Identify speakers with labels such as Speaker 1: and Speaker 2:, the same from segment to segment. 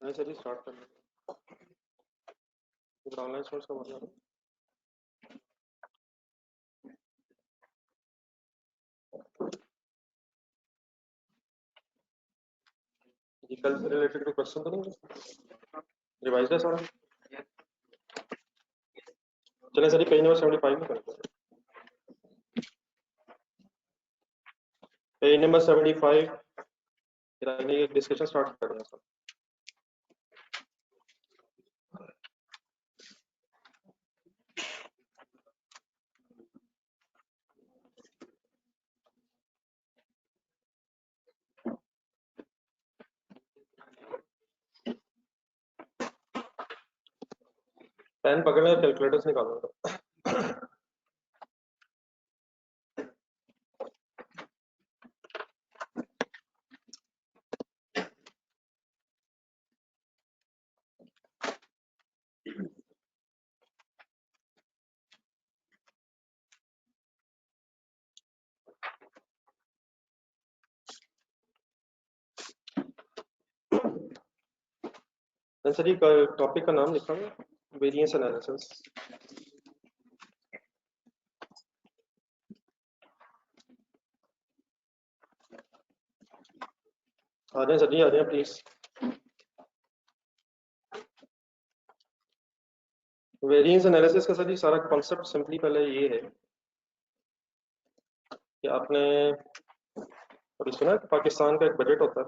Speaker 1: नहीं चलिए स्टार्ट कर लेते हैं। ऑनलाइन सोर्स का मतलब जी कल से रिलेटेड कोई क्वेश्चन तो नहीं रिवाइज है सारा। चलिए सर पेज नंबर 75 में करते हैं। पेज नंबर 75 यानी एक डिस्कशन स्टार्ट कर रहे हैं सर। पेन पकड़ना है कैलकुलेटर्स निकालना। सर जी टॉपिक का नाम लिखा है वेरिएंस एनालिसिस। आ जाए सर जी, आ जाए प्लीज। वेरिएंस एनालिसिस का सर जी सारा कॉन्सेप्ट सिंपली पहले ये है कि आपने अभी सुना है कि पाकिस्तान का एक बजट होता है।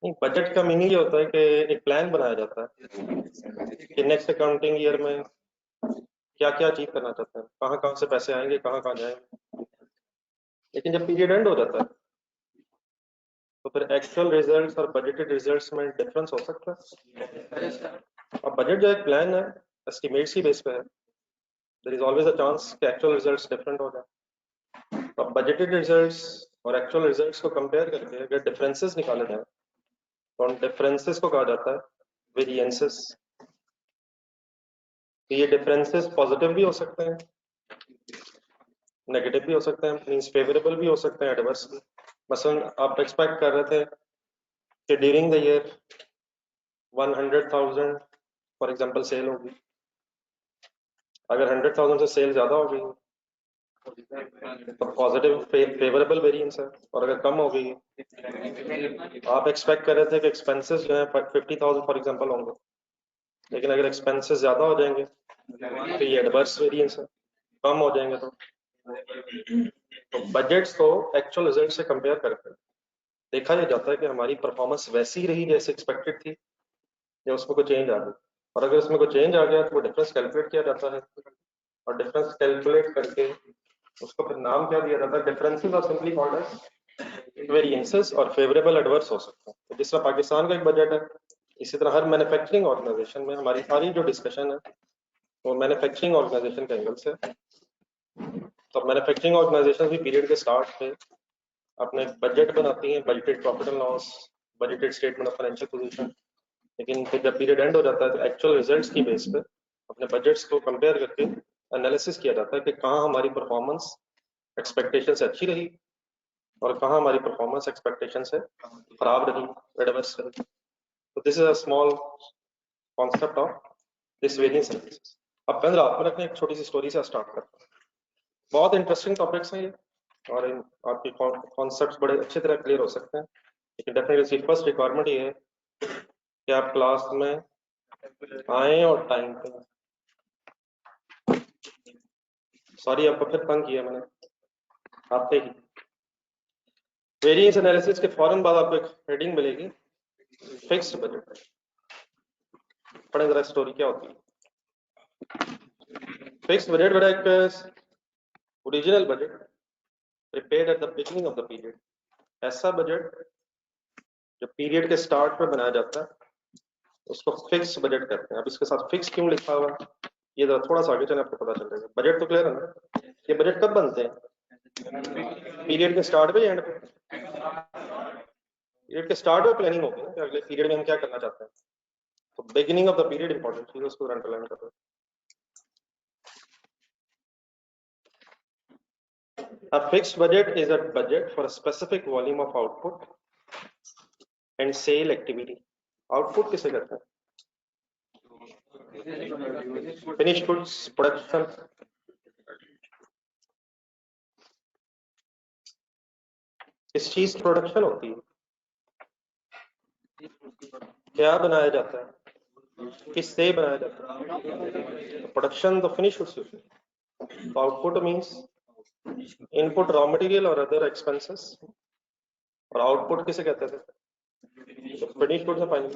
Speaker 1: नहीं, बजट का मीनिंग ये होता है कि एक प्लान बनाया जाता है कि नेक्स्ट अकाउंटिंग ईयर में क्या क्या अचीव करना चाहते हैं, कहाँ कहाँ से पैसे आएंगे, कहाँ कहाँ जाएंगे। लेकिन जब पीरियड एंड हो जाता है तो फिर एक्चुअल रिजल्ट्स और बजटेड रिजल्ट्स में डिफरेंस हो सकता है। अब बजट जो एक प्लान है एस्टिमेट्स की बेस पे है, there is always a chance कि एक्चुअल रिजल्ट्स डिफरेंट हो जाए। अब बजटेड रिजल्ट्स और एक्चुअल रिजल्ट्स को कंपेयर करके अगर डिफरेंसेस निकाले जाए तो उन डिफरेंसेस को कहा जाता है वेरिएंसेस। तो ये डिफरेंसेस पॉजिटिव भी हो सकते हैं, नेगेटिव भी हो सकते हैं, मींस फेवरेबल भी हो सकते हैं, एडवर्स भी। मसलन आप एक्सपेक्ट कर रहे थे कि during the year 100,000 for example sale होगी। अगर 100,000 से सेल ज्यादा हो गई तो पॉजिटिव फेवरेबल वेरिएंस है, और अगर कम हो गई आप एक्सपेक्ट कर रहे थे कि एक्सपेंसेस जो है 50,000 फॉर एग्जांपल होंगे, लेकिन अगर एक्सपेंसेस ज्यादा हो जाएंगे तो ये एडवर्स वेरिएंस है, कम हो जाएंगे तो बजट्स को एक्चुअल रिजल्ट से कंपेयर करके देखा यह जाता है कि हमारी परफॉर्मेंस वैसी ही रही जैसे एक्सपेक्टेड थी या उसमें कोई चेंज आ गई। और अगर उसमें कोई चेंज आ गया तो वो डिफरेंस कैलकुलेट किया जाता है, और डिफरेंस कैलकुलेट करके उसको फिर नाम क्या दिया जाता है, differences are simply called as variances, और फेवरेबल एडवर्स हो सकते हैं। तो जिस तरह पाकिस्तान का एक बजट है, इसी तरह हर मैन्युफैक्चरिंग ऑर्गेनाइजेशन में हमारी सारी जो डिस्कशन है वो मैन्युफैक्चरिंग ऑर्गेनाइजेशन के एंगल से। तो मैन्युफैक्चरिंग ऑर्गेनाइजेशन भी पीरियड के स्टार्ट पे अपने बजट बनाती हैं, budgeted profit and loss, budgeted statement of financial position. लेकिन फिर जब पीरियड एंड हो जाता है तो एक्चुअल रिजल्ट्स की बेस पे अपने बजट्स को कंपेयर करके एनालिसिस किया जाता है कि कहाँ हमारी परफॉर्मेंस एक्सपेक्टेशन से अच्छी रही और कहाँ हमारी परफॉर्मेंस एक्सपेक्टेशन से खराब रही, एडवर्स रही। तो this is a small concept of this variance analysis. अब पहले आपको रखने एक छोटी सी स्टोरी से स्टार्ट करते हैं। बहुत इंटरेस्टिंग टॉपिक्स हैं ये, और आपके कॉन्सेप्ट्स बड़े अच्छी तरह क्लियर हो सकते हैं। लेकिन डेफिनेटली फर्स्ट रिक्वायरमेंट ये है कि आप क्लास में आए और टाइम पे। सॉरी आपको फिर तंग किया मैंने आपके ही। वेरिएंस एनालिसिस के फौरन बाद आपको एक हेडिंग मिलेगी फिक्स्ड बजट। पढ़े जरा स्टोरी क्या होती है। फिक्स्ड बजट बड़ा एक original budget prepared at the beginning of the period. ऐसा बजट जो पीरियड के स्टार्ट में बनाया जाता है उसको फिक्स बजट कहते हैं। अब इसके साथ फिक्स क्यों लिखा हुआ है ये जरा थोड़ा सा आगे चले आपको पता चल जाएगा। बजट तो क्लियर है ना। ये बजट कब बनते हैं, पीरियड के स्टार्ट पे या एंड पे। पीरियड के स्टार्ट में प्लानिंग होगी ना कि अगले पीरियड में हम क्या करना चाहते हैं। तो beginning of the period important चीज, उसको अंडरलाइन कर रहे हैं। A fixed budget is a budget for a specific volume of output and sale activity. Output किसे कहते हैं? Finished goods production. किस चीज की प्रोडक्शन होती है? क्या बनाया जाता है? किससे बनाया जाता है? प्रोडक्शन तो फिनिश गुड्स होती है. तो output means input raw material और अदर एक्सपेंसेस. और आउटपुट किसे कहते थे? Finish goods final.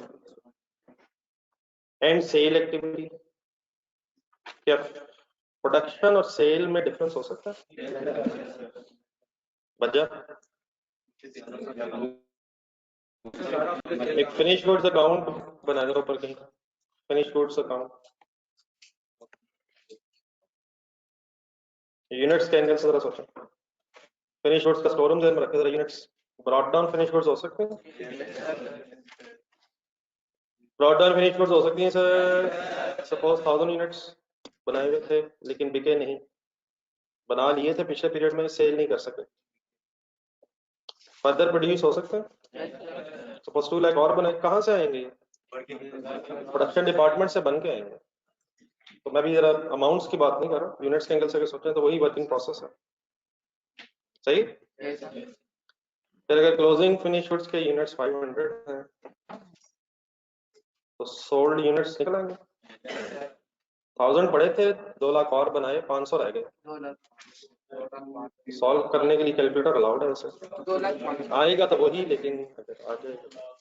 Speaker 1: And sale activity. क्या प्रोडक्शन और सेल में डिफरेंस हो सकता है? वजह एक फिनिश गुड्स अकाउंट बनाने का ऊपर कहीं फिनिश गुड्स अकाउंट यूनिट्स के एंगल से जरा सोचो. फिनिश गुड्स का स्टोर रूम में रखे जरा units brought down finish goods हो सकते हैं. ब्रॉड डाउन फिनिश गुड्स हो सकती हैं सर. सपोज 1000 यूनिट्स बनाए हुए थे लेकिन बिके नहीं. बना लिए थे पिछले पीरियड में, सेल नहीं कर सके. फर्दर प्रोड्यूस हो सकते हैं. सपोज 2 लाख और बनाए. कहाँ से आएंगे? प्रोडक्शन डिपार्टमेंट से बन के आएंगे. तो मैं भी जरा अमाउंट्स की बात नहीं कर रहा, यूनिट्स के एंगल से सोचें तो वही वर्किंग प्रोसेस है. सही. फिर अगर क्लोजिंग फिनिश गुड्स के यूनिट्स 500 हैं तो सोल्ड यूनिट्स निकल आएंगे. 1000 पड़े थे, 2 लाख और बनाए, 500 रह गए. सॉल्व करने के लिए कैलकुलेटर अलाउड है वैसे. आएगा तो वही, लेकिन आ जाएगा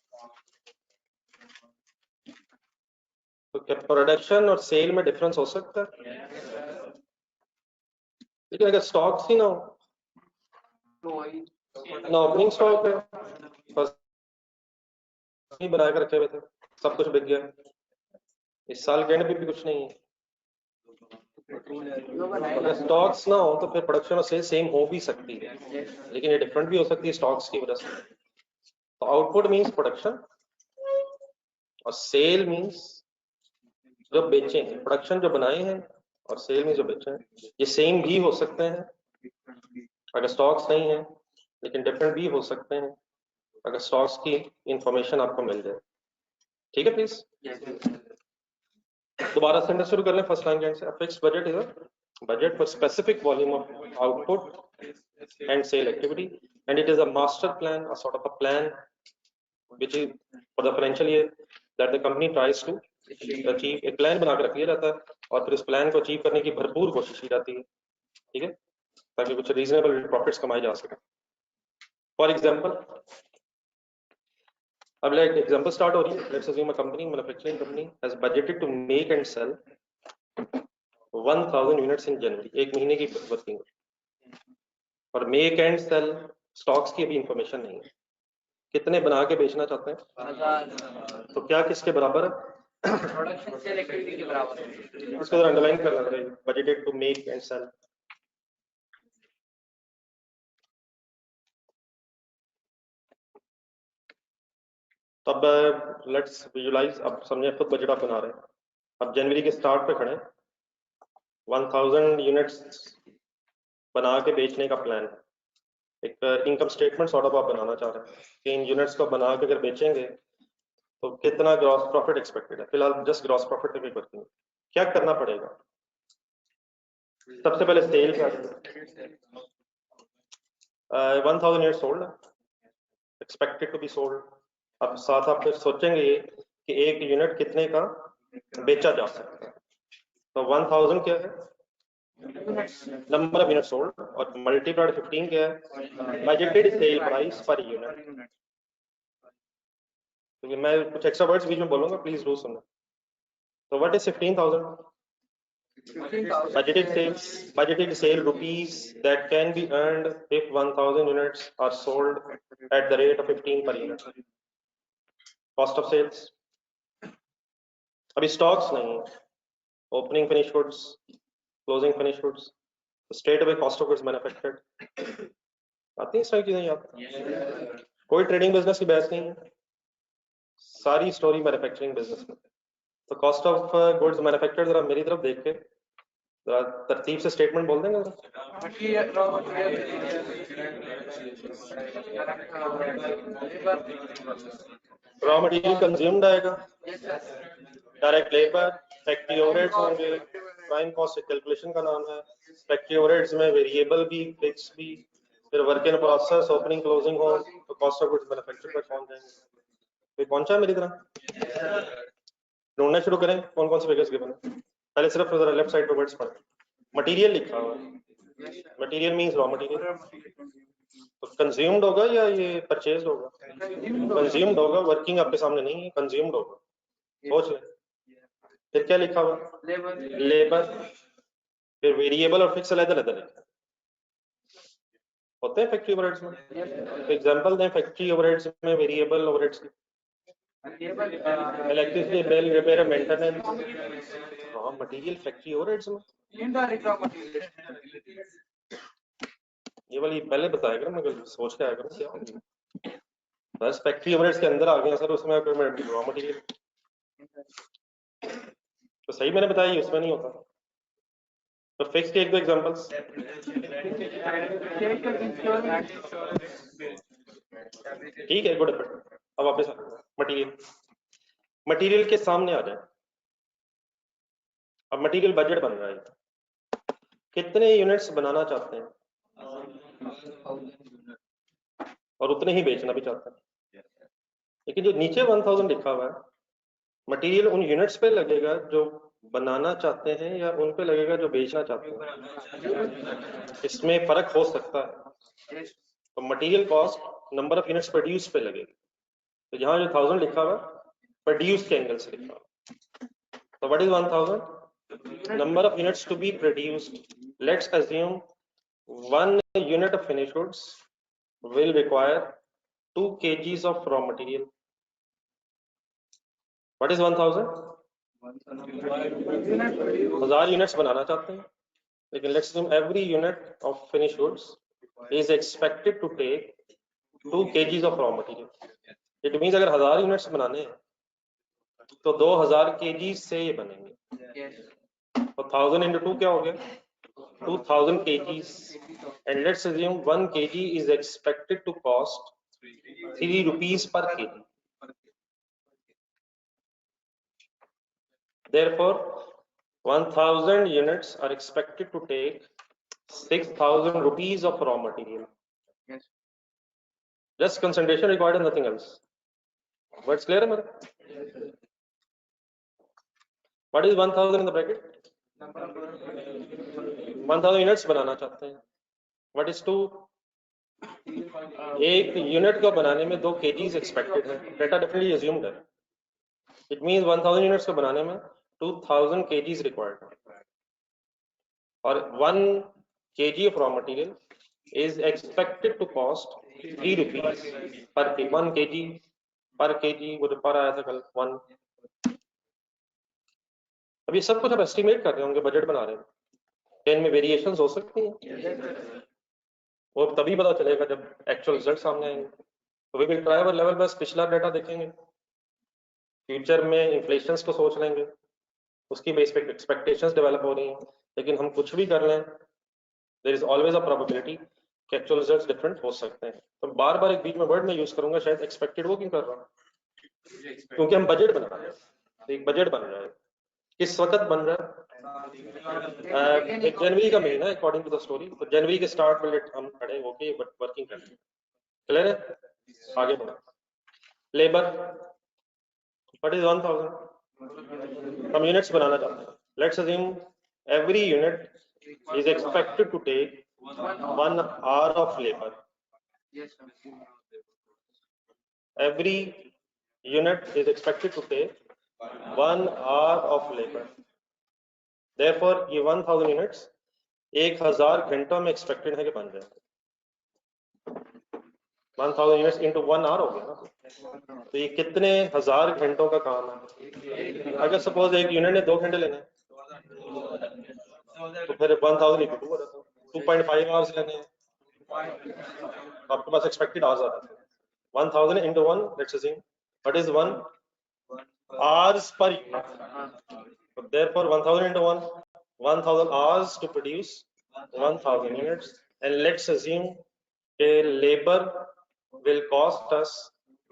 Speaker 1: तो क्या प्रोडक्शन और सेल में डिफरेंस हो सकता है? लेकिन अगर स्टॉक्स ही ना हो, ना ओपनिंग स्टॉक है, बस नहीं बना कर रखे हुए थे, सब कुछ बिक गया. इस साल के एंड पे भी कुछ नहीं है. अगर स्टॉक्स ना हो तो फिर प्रोडक्शन और सेल सेम हो भी सकती है, लेकिन ये डिफरेंट भी हो सकती है स्टॉक्स की वजह से. तो आउटपुट मींस प्रोडक्शन और सेल मींस जो बेचे हैं. प्रोडक्शन जो बनाए हैं और सेल में जो बेचे हैं ये सेम भी हो सकते हैं अगर स्टॉक्स नहीं है, लेकिन डिफरेंट भी हो सकते हैं अगर स्टॉक्स की इंफॉर्मेशन आपको मिल जाए. ठीक है प्लीज. दोबारा से शुरू कर लें फर्स्ट लाइन से. Fixed budget is a budget for specific volume of output and sale activity, and it is a master plan, a sort of a plan which is for the financial year that the company tries to achieve. एक plan बना के रख लिया जाता है और फिर उस प्लान को अचीव करने की भरपूर कोशिश की जाती है. ठीक है, ताकि कुछ रीजनेबल प्रॉफिट्स कमाए जा सके. फॉर एग्जांपल, अब एक एग्जांपल स्टार्ट हो रही है. Let's assume a company, manufacturing company has budgeted to make and sell 1000 units in January. एक महीने की वर्किंग. और मेक एंड सेल स्टॉक्स की अभी इंफॉर्मेशन नहीं है. कितने बना के बेचना चाहते हैं? 1000. तो क्या किसके बराबर है? प्रोडक्शन सेल एक्टिविटी के बराबर है. इसको जरा अंडरलाइन करना पड़ेगा. Budgeted to make and sale. तब लेट्स विजुलाइज. अब समझे, खुद बजट आप बना रहे हैं. अब जनवरी के स्टार्ट पे खड़े, 1000 यूनिट्स बना के बेचने का प्लान. एक इनकम स्टेटमेंट सॉर्ट ऑफ आप बनाना चाह रहे हैं कि इन यूनिट्स को बना के अगर बेचेंगे तो कितना ग्रॉस प्रॉफिट एक्सपेक्टेड है. फिलहाल जस्ट ग्रॉस प्रॉफिट पे करते हैं. क्या करना पड़ेगा? सबसे पहले सेल क्या है? 1000 unit sold, expected to be sold. अब साथ आप फिर सोचेंगे कि एक यूनिट कितने का बेचा जा सकता है. तो 1000 क्या है? नंबर ऑफ यूनिट सोल्ड, और मल्टीप्लाइड 15 क्या है? Budgeted sale price per unit. क्योंकि मैं कुछ एक्स्ट्रा वर्ड्स बीच में बोलूंगा, प्लीज रो सुनना. तो what is 15,000? budgeted sale rupees that can be earned if 1000 units are sold at the rate of 15 per unit. Cost of sales. अभी स्टॉक्स नहीं है. Opening finish goods, closing finish goods, straight away cost of goods manufactured. आती है सारी चीजें याद? कोई trading business की बहस नहीं है, सारी स्टोरी मैन्युफैक्चरिंग बिजनेस में. तो कॉस्ट ऑफ गुड्स मैन्युफैक्चर्ड जरा मेरी तरफ देख के तरतीब से स्टेटमेंट बोल देंगे रॉ मटेरियल कंज्यूम्ड आएगा, डायरेक्ट लेबर, फैक्ट्री ओवरहेड्स होंगे, प्राइम कॉस्ट कैलकुलेशन का नाम है, फैक्ट्री ओवरहेड्स में वेरिएबल भी फिक्स भी, फिर work in process, opening closing हो तो कॉस्ट ऑफ गुड्स मैन्युफैक्चर पर पहुंच जाएंगे। कोई पहुंचा मेरी तरह? ढूंढना शुरू करें कौन कौन से फिगर्स गिवन है। पहले सिर्फ जरा लेफ्ट साइड पे वर्ड्स पढ़ें। मटेरियल लिखा हुआ है, मटेरियल मींस रॉ मटेरियल, तो कंज्यूम्ड होगा या ये परचेज्ड होगा? कंज्यूम्ड होगा, वर्किंग आपके सामने नहीं है, कंज्यूम्ड होगा, सोच ले। फिर क्या लिखा हुआ? लेबर। फिर वेरिएबल और फिक्स अलग अलग लिखा होते हैं फैक्ट्री ओवरहेड्स में। तो एग्जांपल दें फैक्ट्री ओवरहेड्स में वेरिएबल ओवरहेड्स की। Electricity bill, repair and maintenance, raw material factory overheads में। ये वाली पहले बताया करो, मैं सोच के आया करूं क्या होगी। बस फैक्ट्री ओवरहेड्स के अंदर आ गया सर, उसमें रॉ मटेरियल तो सही मैंने बताया, ये उसमें नहीं होता। तो फिक्स के एक दो एग्जांपल्स। ठीक है, गुड। अब वापस मटेरियल, मटेरियल के सामने आ जाए। अब मटेरियल बजट बन रहा है, कितने यूनिट्स बनाना चाहते हैं और उतने ही बेचना भी चाहते हैं। लेकिन जो नीचे 1000 लिखा हुआ है, मटेरियल उन यूनिट्स पे लगेगा जो बनाना चाहते हैं या उन पे लगेगा जो बेचना चाहते हैं? इसमें फर्क हो सकता है। तो material cost number of units produce पे लगेगी। तो यहाँ जो 1000 लिखा हुआ प्रोड्यूस के एंगल से लिखा हुआ। तो what is 1000? Number of units to be produced. Let's assume 1 unit of finished goods will require 2 kgs of raw material. What is 1000? 1000 units बनाना चाहते हैं, लेकिन let's assume every unit of finished goods is expected to take 2 kgs of raw material. It means अगर 1000 units बनाने हैं तो 2000 kg से ये बनेंगे। तो 1000 into 2 क्या हो गया? 2000 kgs. And let's assume 1 kg is expected to cost 3 rupees per kg. Therefore, 1000 units are expected to take 6000 rupees of raw material.
Speaker 2: Yes.
Speaker 1: Just concentration required and nothing else. What's clear, Amar? What is 1000 in the bracket? 1000 units बनाना चाहते हैं. What is 2? एक unit को बनाने में 2 kgs expected है, data definitely assumed है. It means 1000 units को बनाने में 2000 kgs रिक्वायर्ड है, और 1 kg of raw material is expected to cost 3 rupees per kg. 1 kg per kg वो जो पर आया था कल 1. अभी सब कुछ अब एस्टिमेट कर रहे होंगे, बजट बना रहे हैं, टेन में वेरिएशंस हो सकती हैं, वो तभी पता चलेगा जब एक्चुअल रिजल्ट सामने आएंगे. तो we will try our level best, पिछला डाटा देखेंगे, फ्यूचर में इन्फ्लेशंस को सोच लेंगे, उसकी बेस पे एक्सपेक्टेशंस डेवलप हो रही हैं. लेकिन हम कुछ भी कर लें, there is always a probability कि एक्चुअल रिजल्ट्स डिफरेंट हो सकते हैं. तो बार बार एक बीच में वर्ड में यूज करूंगा, शायद एक्सपेक्टेड वो क्यों कर रहा हूँ, क्योंकि हम बजट बना रहे हैं. तो एक बजट बन रहा है, किस वक्त बन रहा है? एक जनवरी का महीना अकॉर्डिंग टू द स्टोरी. तो जनवरी के स्टार्ट में हम खड़े होके वर्किंग कर रहे हैं. क्लियर है? आगे बढ़ा. Labour, what is 1000? हम यूनिट्स बनाना चाहते हैं. Let's assume every unit is expected to take 1 hour of labor. Every unit is expected to take 1 hour of labor. Therefore, ये 1000 यूनिट्स 1000 घंटों में एक्सपेक्टेड है कि बन जाए. 1000 यूनिट्स इंटू 1 hour हो गया ना, तो ये कितने हजार घंटों का काम है. अगर सपोज एक यूनिट ने 2 घंटे लेने तो फिर 1000 इंटू 2 हो जाता है, 2.5 आवर्स लेने हैं, आपके पास एक्सपेक्टेड आवर्स आ जाते हैं. 1000 into 1, let's assume, what is 1 hours per unit. So therefore 1000 into 1, 1000 hours to produce 1000 units, and let's assume a labor will cost us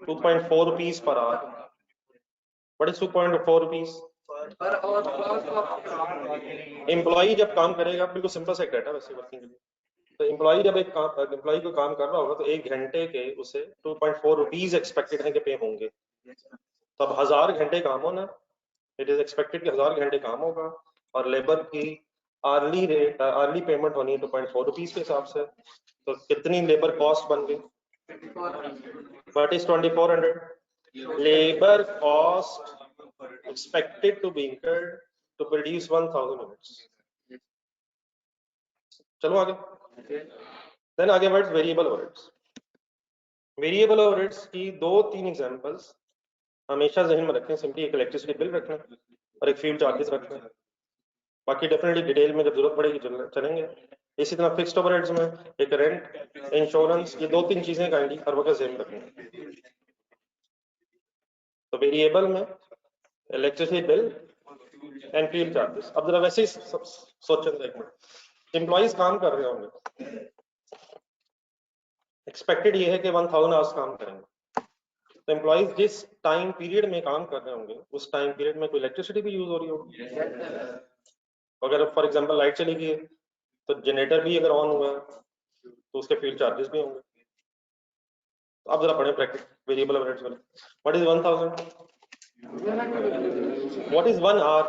Speaker 1: 2.4 rupees per hour. What is 2.4 rupees? Employee जब काम करेगा, बिल्कुल simple सा data वैसे working के लिए, तो employee जब एक एम्प्लॉई को काम कर रहा होगा तो 1 घंटे के उसे 2.4 रुपीज एक्सपेक्टेड है कि पे होंगे। तो अब 1000 घंटे काम होना, इट इज एक्सपेक्टेड कि 1000 घंटे काम होगा, और लेबर की अर्ली रेट अर्ली पेमेंट होनी है 2.4 रुपीज के हिसाब से। तो कितनी लेबर कॉस्ट बन गई? What is 2400? Labour cost expected to be incurred to produce 1000 units. चलो आगे। देन आगे words variable overheads. Variable overheads की 2-3 एग्जांपल्स हमेशा जहन में रखें। सिंपली एक इलेक्ट्रिसिटी बिल रखना और एक फ्यूल चार्जेस रखना, बाकी डेफिनेटली डिटेल में जब जरूरत पड़ेगी चलेंगे। इसी तरह फिक्स्ड ओवरहेड्स में एक रेंट, इंश्योरेंस, ये 2-3 चीजें काइंडली हर वक्त जहन में रखें। तो वेरिएबल में electricity bill and fuel charges. अब जरा वैसे ही सोचें एक मिनट, एम्प्लॉइज काम कर रहे होंगे, एक्सपेक्टेड ये है कि 1000 आवर्स काम करेंगे, तो एम्प्लॉइज जिस टाइम पीरियड में काम कर रहे होंगे उस टाइम पीरियड में कोई इलेक्ट्रिसिटी भी यूज हो रही होगी। अगर फॉर एग्जांपल लाइट चली गई तो जनरेटर भी अगर ऑन हुआ तो उसके फ्यूल चार्जेस भी होंगे। तो अब जरा पढ़ें प्रैक्टिस वेरिएबल ओवरहेड्स वाले। What is 1000? What is 1 hour?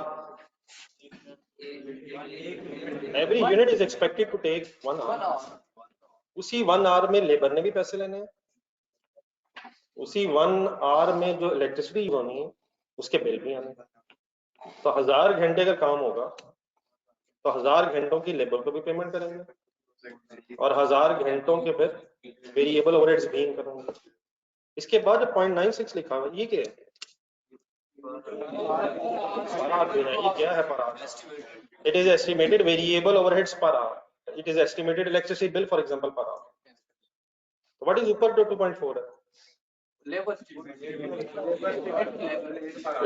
Speaker 1: Every unit is expected to take 1 hour. उसी 1 आवर में लेबर ने भी पैसे लेने हैं, उसी 1 आवर में जो इलेक्ट्रिसिटी होनी है उसके बिल भी आने। तो 1000 घंटे का काम होगा तो 1000 घंटों की लेबर को भी पेमेंट करेंगे और 1000 घंटों के फिर वेरिएबल ओवरहेड्स भी करेंगे। इसके बाद 0.96 लिखा हुआ ये क्या है? ये क्या है per hour? It is estimated variable overheads per hour, it is estimated electricity bill for example per hour. तो व्हाट इज ऊपर जो 2.4 है?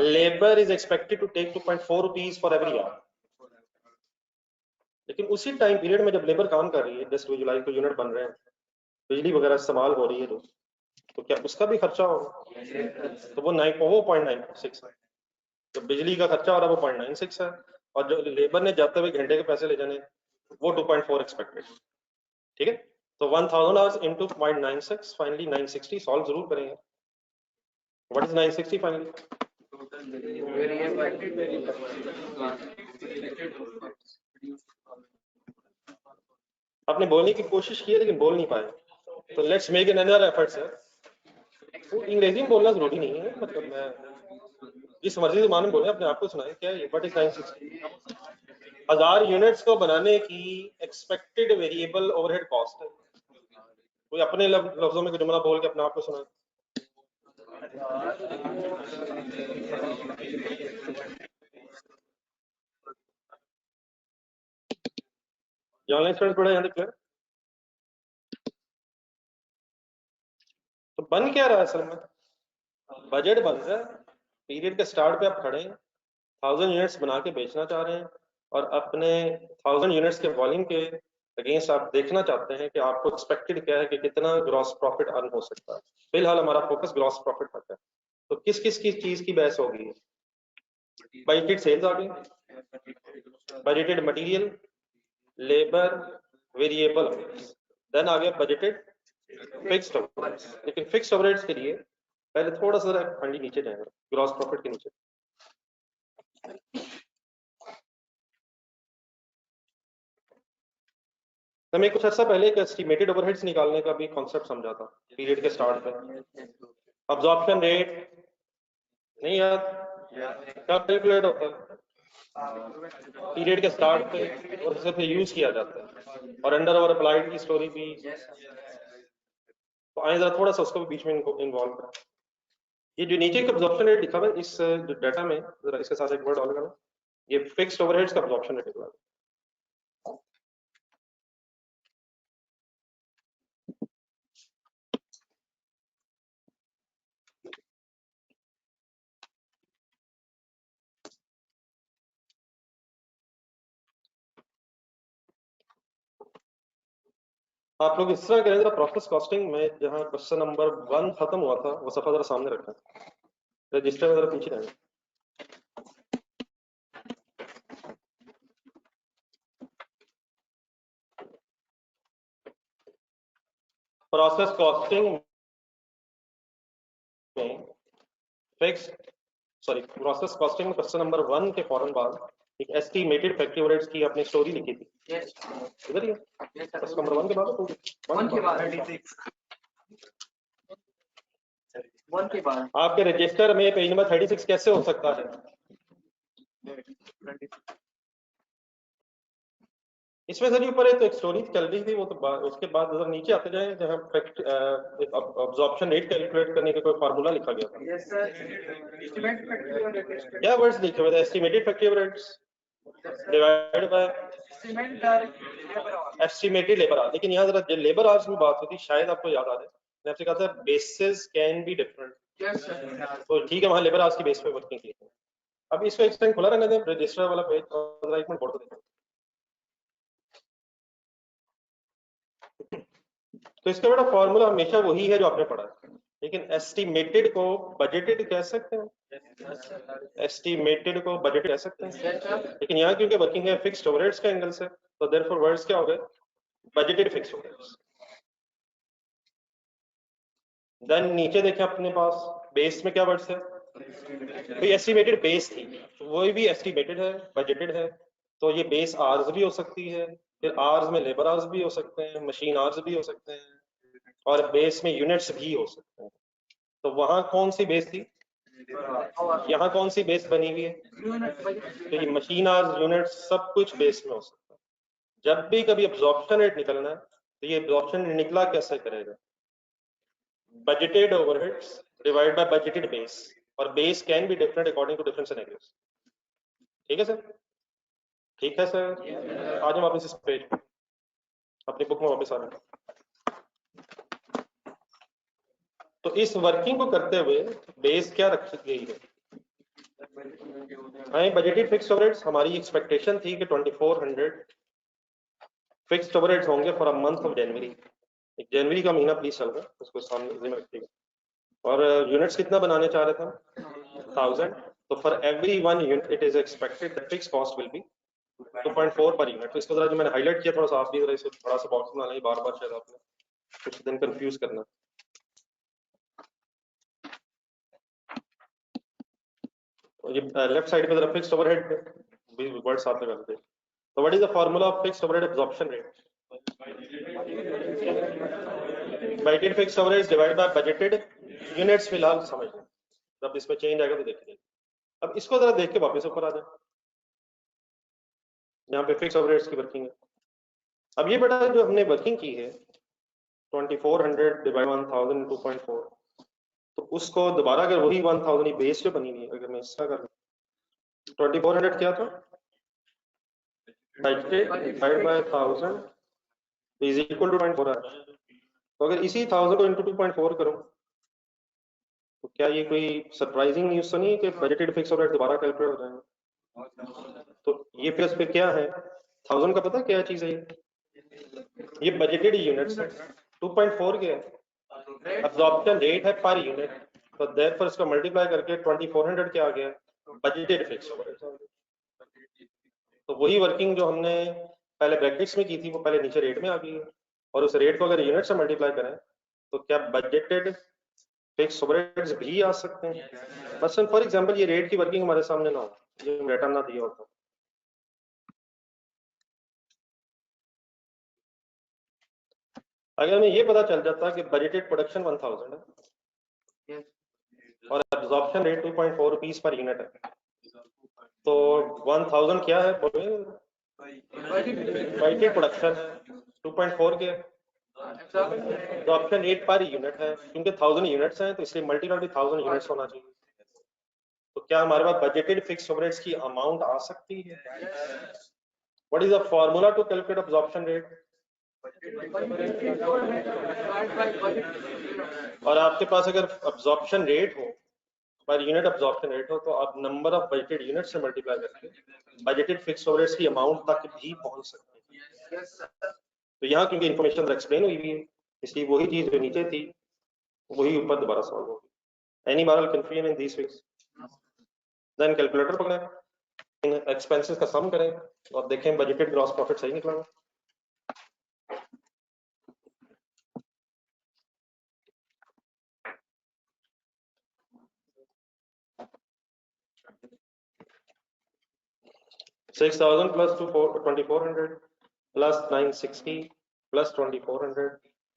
Speaker 1: Labour is expected to take 2.4 rupees for every hour. लेकिन उसी टाइम पीरियड में जब labour काम कर रही है, 10 जुलाई को यूनिट बन रहे हैं, बिजली वगैरह इस्तेमाल हो रही है, तो क्या उसका भी खर्चा होगा? तो वो 0.96 है। जब बिजली का खर्चा हो रहा है वो 0.96 है, और जो लेबर ने जाते हुए घंटे के पैसे ले जाने वो 2.4 एक्सपेक्टेड। ठीक है, तो 1000 आवर्स इनटू 0.96, फाइनली 960 सॉल्व जरूर करेंगे। What is 960 finally? आपने बोलने की कोशिश की लेकिन बोल नहीं पाए, तो let's make an another effort sir. अंग्रेजी में बोलना जरूरी नहीं है, मतलब मैं जिस मर्जी जुबान में बोले अपने आप को सुनाए। क्या है व्हाट इज 960? 1000 यूनिट्स को बनाने की एक्सपेक्टेड वेरिएबल ओवरहेड कॉस्ट है। कोई अपने लफ्जों में जुमला बोल के अपने आप को सुनाए। ऑनलाइन स्टूडेंट पढ़ा यहाँ तक क्लियर? तो बन क्या रहा है असल में? बजट बन रहा है, पीरियड के स्टार्ट पे आप खड़े हैं, 1000 यूनिट्स बना के बेचना चाह रहे हैं, और अपने 1000 यूनिट्स के वॉल्यूम के अगेंस्ट आप देखना चाहते हैं कि आपको एक्सपेक्टेड क्या है कि कितना ग्रॉस प्रॉफिट अर्न हो सकता है। फिलहाल हमारा फोकस ग्रॉस प्रॉफिट तक है। तो किस किस की चीज की बहस होगी? बजटेड सेल्स आ गई, budgeted material, labour, variable, then आ गया बजटेड फिक्स्ड ओवरहेड्स। लेकिन फिक्स्ड ओवरहेड्स के लिए पहले थोड़ा सा फंडी नीचे जाएगा, ग्रॉस प्रॉफिट के नीचे। हमें कुछ अर्सा पहले एक एस्टिमेटेड ओवरहेड्स निकालने का भी कॉन्सेप्ट समझा था पीरियड के स्टार्ट पे। अब्जॉर्प्शन रेट नहीं याद? क्या कैलकुलेट होता है पीरियड के स्टार्ट पे और उसे फिर यूज किया जाता है, और अंडर ओवर अप्लाइड की स्टोरी भी। तो आए जरा थोड़ा सा उसको भी बीच में इन्वॉल्व करें। ये जो नीचे का अब्जॉर्प्शन रेट लिखा हुआ है इस डाटा में, जरा इसके साथ एक वर्ड और लगाना, ये फिक्स्ड ओवरहेड्स का अब्जॉर्प्शन रेट है। आप लोग इस तरह करें जरा, प्रोसेस कॉस्टिंग में जहां क्वेश्चन नंबर 1 खत्म हुआ था वो सफा जरा सामने रखें, रजिस्टर में जरा पीछे रहें। प्रोसेस कॉस्टिंग में प्रोसेस कॉस्टिंग में क्वेश्चन नंबर 1 के फौरन बाद एक एस्टिमेटेड फैक्ट्री ओवरहेड्स की आपने स्टोरी लिखी थी। इधर ही क्वेश्चन नंबर 1 के बाद आपके रजिस्टर में पेज नंबर 36 कैसे हो सकता है? इसमें सर ऊपर है तो एक स्टोरी चल रही थी वो तो उसके बाद अगर नीचे आते जाए जहाँ अब्जॉर्प्शन रेट कैलकुलेट करने का कोई फार्मूला लिखा गया था। क्या वर्ड्स लिखे हुए थे? Estimated factory overheads divided by estimated labour our. लेकिन यहाँ जरा लेबर आवर्स में बात होती, शायद आपको याद आ रहा है मैंने आपसे कहा था बेसिस कैन बी डिफरेंट। तो ठीक है, वहाँ लेबर आवर्स की बेस पे वर्किंग की। अब इसको एक सेकंड खुला रहने दें रजिस्टर वाला पेज, और एक मिनट बोल दें। तो इसका बेटा फॉर्मूला हमेशा वही है जो आपने पढ़ा है, लेकिन एस्टिमेटेड को बजटेड कह सकते हैं, एस्टिमेटेड को बजट कह सकते हैं, लेकिन यहाँ क्योंकि वर्किंग है फिक्स्ड ओवरहेड्स के एंगल से, तो देयरफॉर वर्ड्स क्या हो गए? Budgeted fixed overheads. देन नीचे देखें अपने पास बेस में क्या वर्ड्स है? तो एस्टिमेटेड बेस थी, वो भी एस्टिमेटेड है, बजटेड है, तो ये बेस आवर्स भी हो सकती है, फिर आवर्स में लेबर आवर्स भी हो सकते हैं, मशीन आवर्स भी हो सकते हैं, और बेस में यूनिट्स भी हो सकते हैं। तो वहां कौन सी बेस थी? यहाँ कौन सी बेस बनी हुई है? तो ये मशीन आवर्स, यूनिट्स, सब कुछ बेस में हो सकता है। जब भी कभी अब्जॉर्प्शन रेट निकलना है तो ये अब्जॉर्प्शन निकला कैसे करेगा? Budgeted overheads divide by budgeted base, और base can be different according to different scenarios. ठीक है सर? ठीक है सर, आज हम वापस इस पेज पे अपनी बुक में वापस आ रहे हैं। तो इस वर्किंग को करते हुए बेस क्या रखी गई है? बजटेड फिक्स्ड ओवरहेड्स, हमारी एक्सपेक्टेशन थी कि 2400 फिक्स्ड ओवरहेड्स होंगे for a month of January. एक जनवरी का महीना प्लीज चल रहा है, उसको सामने में रखिएगा। और यूनिट्स कितना बनाने चाह रहे थे? 1000। तो for every 1 unit it is expected that fixed cost will be 2.4 per unit. तो इसको जरा जो मैंने हाईलाइट किया थोड़ा सा आप भी जरा इसे थोड़ा सा बॉक्स में डालें, बार-बार शायद आपने कुछ दिन कंफ्यूज करना। तो ये लेफ्ट साइड पे जरा फिक्स्ड ओवरहेड भी वर्ड साथ लगा देते हैं। तो what is the formula of fixed overhead absorption rate? Budgeted fixed overheads divide by budgeted units. फिलहाल समझ लें, जब इसमें चेंज आएगा तो देखिए। अब इसको जरा देख के वापस ऊपर आ जाए, यहाँ पे फिक्स्ड ओवरहेड्स की वर्किंग है। अब ये बेटा जो हमने वर्किंग की है 2400 डिवाइड 1000 2.4, तो उसको दोबारा अगर वही 1000 ही बेस जो बनी हुई है, अगर मैं इसका कर 2400 क्या था? Divide by 1000 is equal to 2.4 है। तो अगर इसी 1000 को इनटू 2.4 करूं तो क्या ये कोई सरप्राइजिंग न्यूज़ तो नहीं है कि बजटेड फिक्स ओवरहेड दोबारा कैलकुलेट हो जाएंगे? तो ये फिर पे क्या है? 1000 का पता क्या चीज है? ये बजटेड यूनिट्स है। 2.4 क्या है? अब्जॉर्प्शन रेट है पर यूनिट, तो देयरफॉर इसको मल्टीप्लाई करके 2400 क्या आ गया? Budgeted fix overhead. तो वही वर्किंग जो हमने पहले ब्रैकेट्स में की थी वो पहले नीचे रेट में आ गई है, और उस रेट को अगर यूनिट से मल्टीप्लाई करें तो क्या बजटेड फिक्स ओवरहेड्स भी आ सकते हैं? बस फॉर एग्जांपल ये रेट की वर्किंग हमारे सामने ना हो, ये डाटा ना दिया होता, अगर हमें ये पता चल जाता कि बजटेड प्रोडक्शन 1000 है और absorption rate 2.4 rupees per unit है, तो 1000 क्या है? बजटेड प्रोडक्शन है, 2.4 के एब्जॉर्प्शन रेट पर यूनिट है, क्योंकि 1000 यूनिट्स हैं तो इसलिए मल्टीप्लाई बाय 1000 यूनिट्स होना चाहिए। तो क्या हमारे पास बजटेड फिक्स्ड ओवरहेड्स की अमाउंट आ सकती है? What is the formula to calculate absorption rate? और आपके पास अगर अब्जॉर्प्शन रेट हो, पर यूनिट अब्जॉर्प्शन रेट हो, तो आप नंबर ऑफ बजटेड यूनिट से मल्टीप्लाई करके बजटेड फिक्स्ड ओवरहेड्स की अमाउंट तक भी पहुंच सकते हैं। तो यहाँ क्योंकि इन्फॉर्मेशन एक्सप्लेन हुई है इसलिए वही चीज जो नीचे थी वही ऊपर दोबारा सॉल्व होगी। Any moral confusion in this ways? Then calculator पकड़े, इन एक्सपेंसेस का सम करें और देखें बजटेड ग्रॉस प्रॉफिट सही निकला। $6,000 plus 2,400 plus 960 plus 2,400.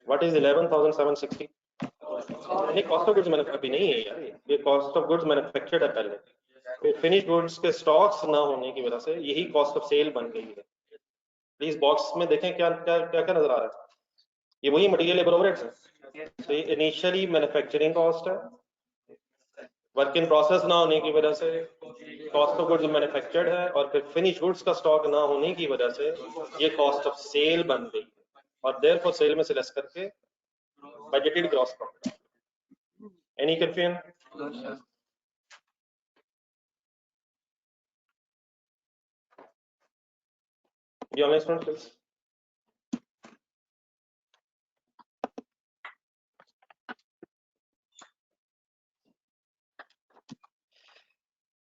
Speaker 1: What is 11,760? ये कॉस्ट ऑफ गुड्स मैन्युफैक्चर्ड अभी नहीं है यार, ये कॉस्ट ऑफ गुड्स मैन्युफैक्चर्ड है पहले। फिनिश गुड्स के स्टॉक्स ना होने की वजह से यही कॉस्ट ऑफ सेल बन गई है। प्लीज बॉक्स में देखें क्या क्या क्या क्या नजर आ रहा है। ये वही मटेरियल लेबर ओवरहेड्स है। तो ये इनिशियली मैन्युफैक्चरिंग कॉस्ट है, वर्क इन प्रोसेस ना होने की वजह से कॉस्ट ऑफ गुड्स मैन्युफैक्चर्ड है, और फिर फिनिश गुड्स का स्टॉक ना होने की वजह से ये कॉस्ट ऑफ सेल बन गई और देयरफॉर सेल में से लेस करके budgeted gross profit. Any confusion? ये online student please.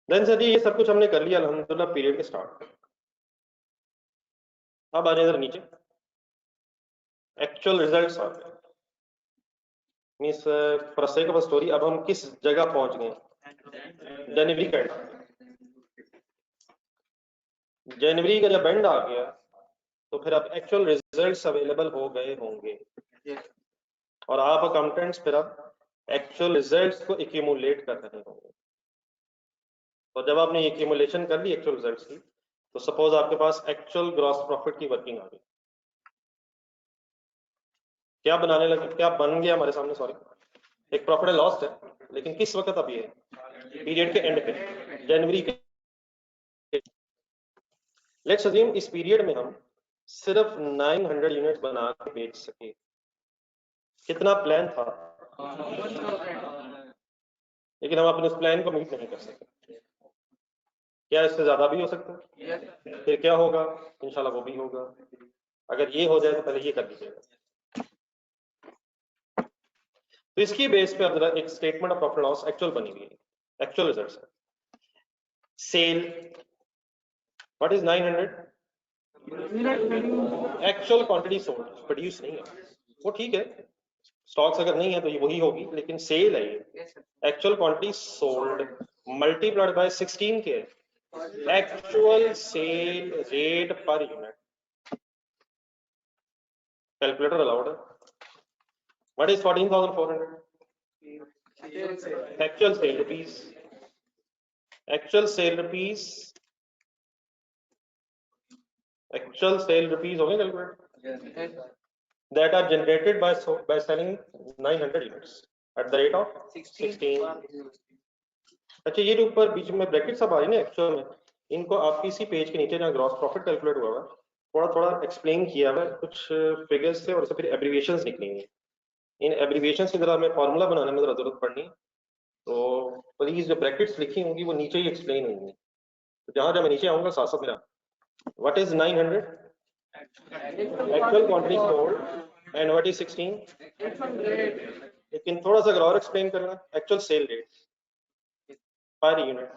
Speaker 1: Then sir ji ये सब कुछ हमने कर लिया अल्हम्दुलिल्लाह पीरियड के स्टार्ट। अब आ जाए इधर नीचे, एक्चुअल रिजल्ट्स आ गए। Means for sake of story अब हम किस जगह पहुंच गए? जनवरी का जनवरी का जब एंड आ गया तो फिर अब एक्चुअल रिजल्ट्स अवेलेबल हो गए होंगे और आप अकाउंटेंट्स फिर अब एक्चुअल रिजल्ट्स को एक्यूमुलेट कर रहे होंगे। तो जब आपने एक्यूमुलेशन कर ली एक्चुअल रिजल्ट्स की, तो सपोज आपके पास एक्चुअल ग्रॉस प्रॉफिट की वर्किंग आ गई। क्या बनाने लगे, क्या बन गया हमारे सामने? सॉरी, एक प्रॉफिट एंड लॉस है, लेकिन किस वक्त? अब ये पीरियड के एंड पे, जनवरी के। लेट्स अज्यूम इस पीरियड में हम सिर्फ 900 यूनिट्स बना के बेच सके। कितना प्लान था, लेकिन हम अपने उस प्लान को मीट नहीं कर सके। क्या इससे ज्यादा भी हो सकता है? फिर क्या होगा? इंशाल्लाह वो भी होगा। अगर ये हो जाए तो पहले ये कर लीजिएगा। तो इसकी बेस पे अब एक statement of profit loss actual बनी हुई है, एक्चुअल रिजल्ट्स है। Sale what is 900? Actual quantity sold, produce नहीं है वो, ठीक है। स्टॉक्स अगर नहीं है तो ये वही होगी, लेकिन सेल है ये। Actual quantity sold multiplied by 16 के actual sale rate per unit. Calculator allowed है। What is 14,400? Actual sale rupees, actual sale rupees, actual sale rupees हो गए calculate, that are generated by selling 900 units at the rate of 16। अच्छा ये जो ऊपर बीच में bracket सब आ रही है ना एक्चुअल में, इनको आप इसी पेज के नीचे जहाँ ग्रॉस प्रॉफिट कैलकुलेट हुआ है थोड़ा थोड़ा एक्सप्लेन किया हुआ है, कुछ फिगर्स थे और फिर एब्रीविएशंस निकलेंगे। इन एब्रीविएशंस की जरा हमें फॉर्मूला बनाने में जरा जरूरत पड़नी, तो प्लीज जो ब्रैकेट्स लिखी होंगी वो नीचे ही एक्सप्लेन होंगी। तो जहां जहां मैं नीचे आऊंगा साथ साथ मेरा what is 900 actual quantity sold and what is 16, लेकिन थोड़ा सा अगर और एक्सप्लेन करना, actual sale rate per unit.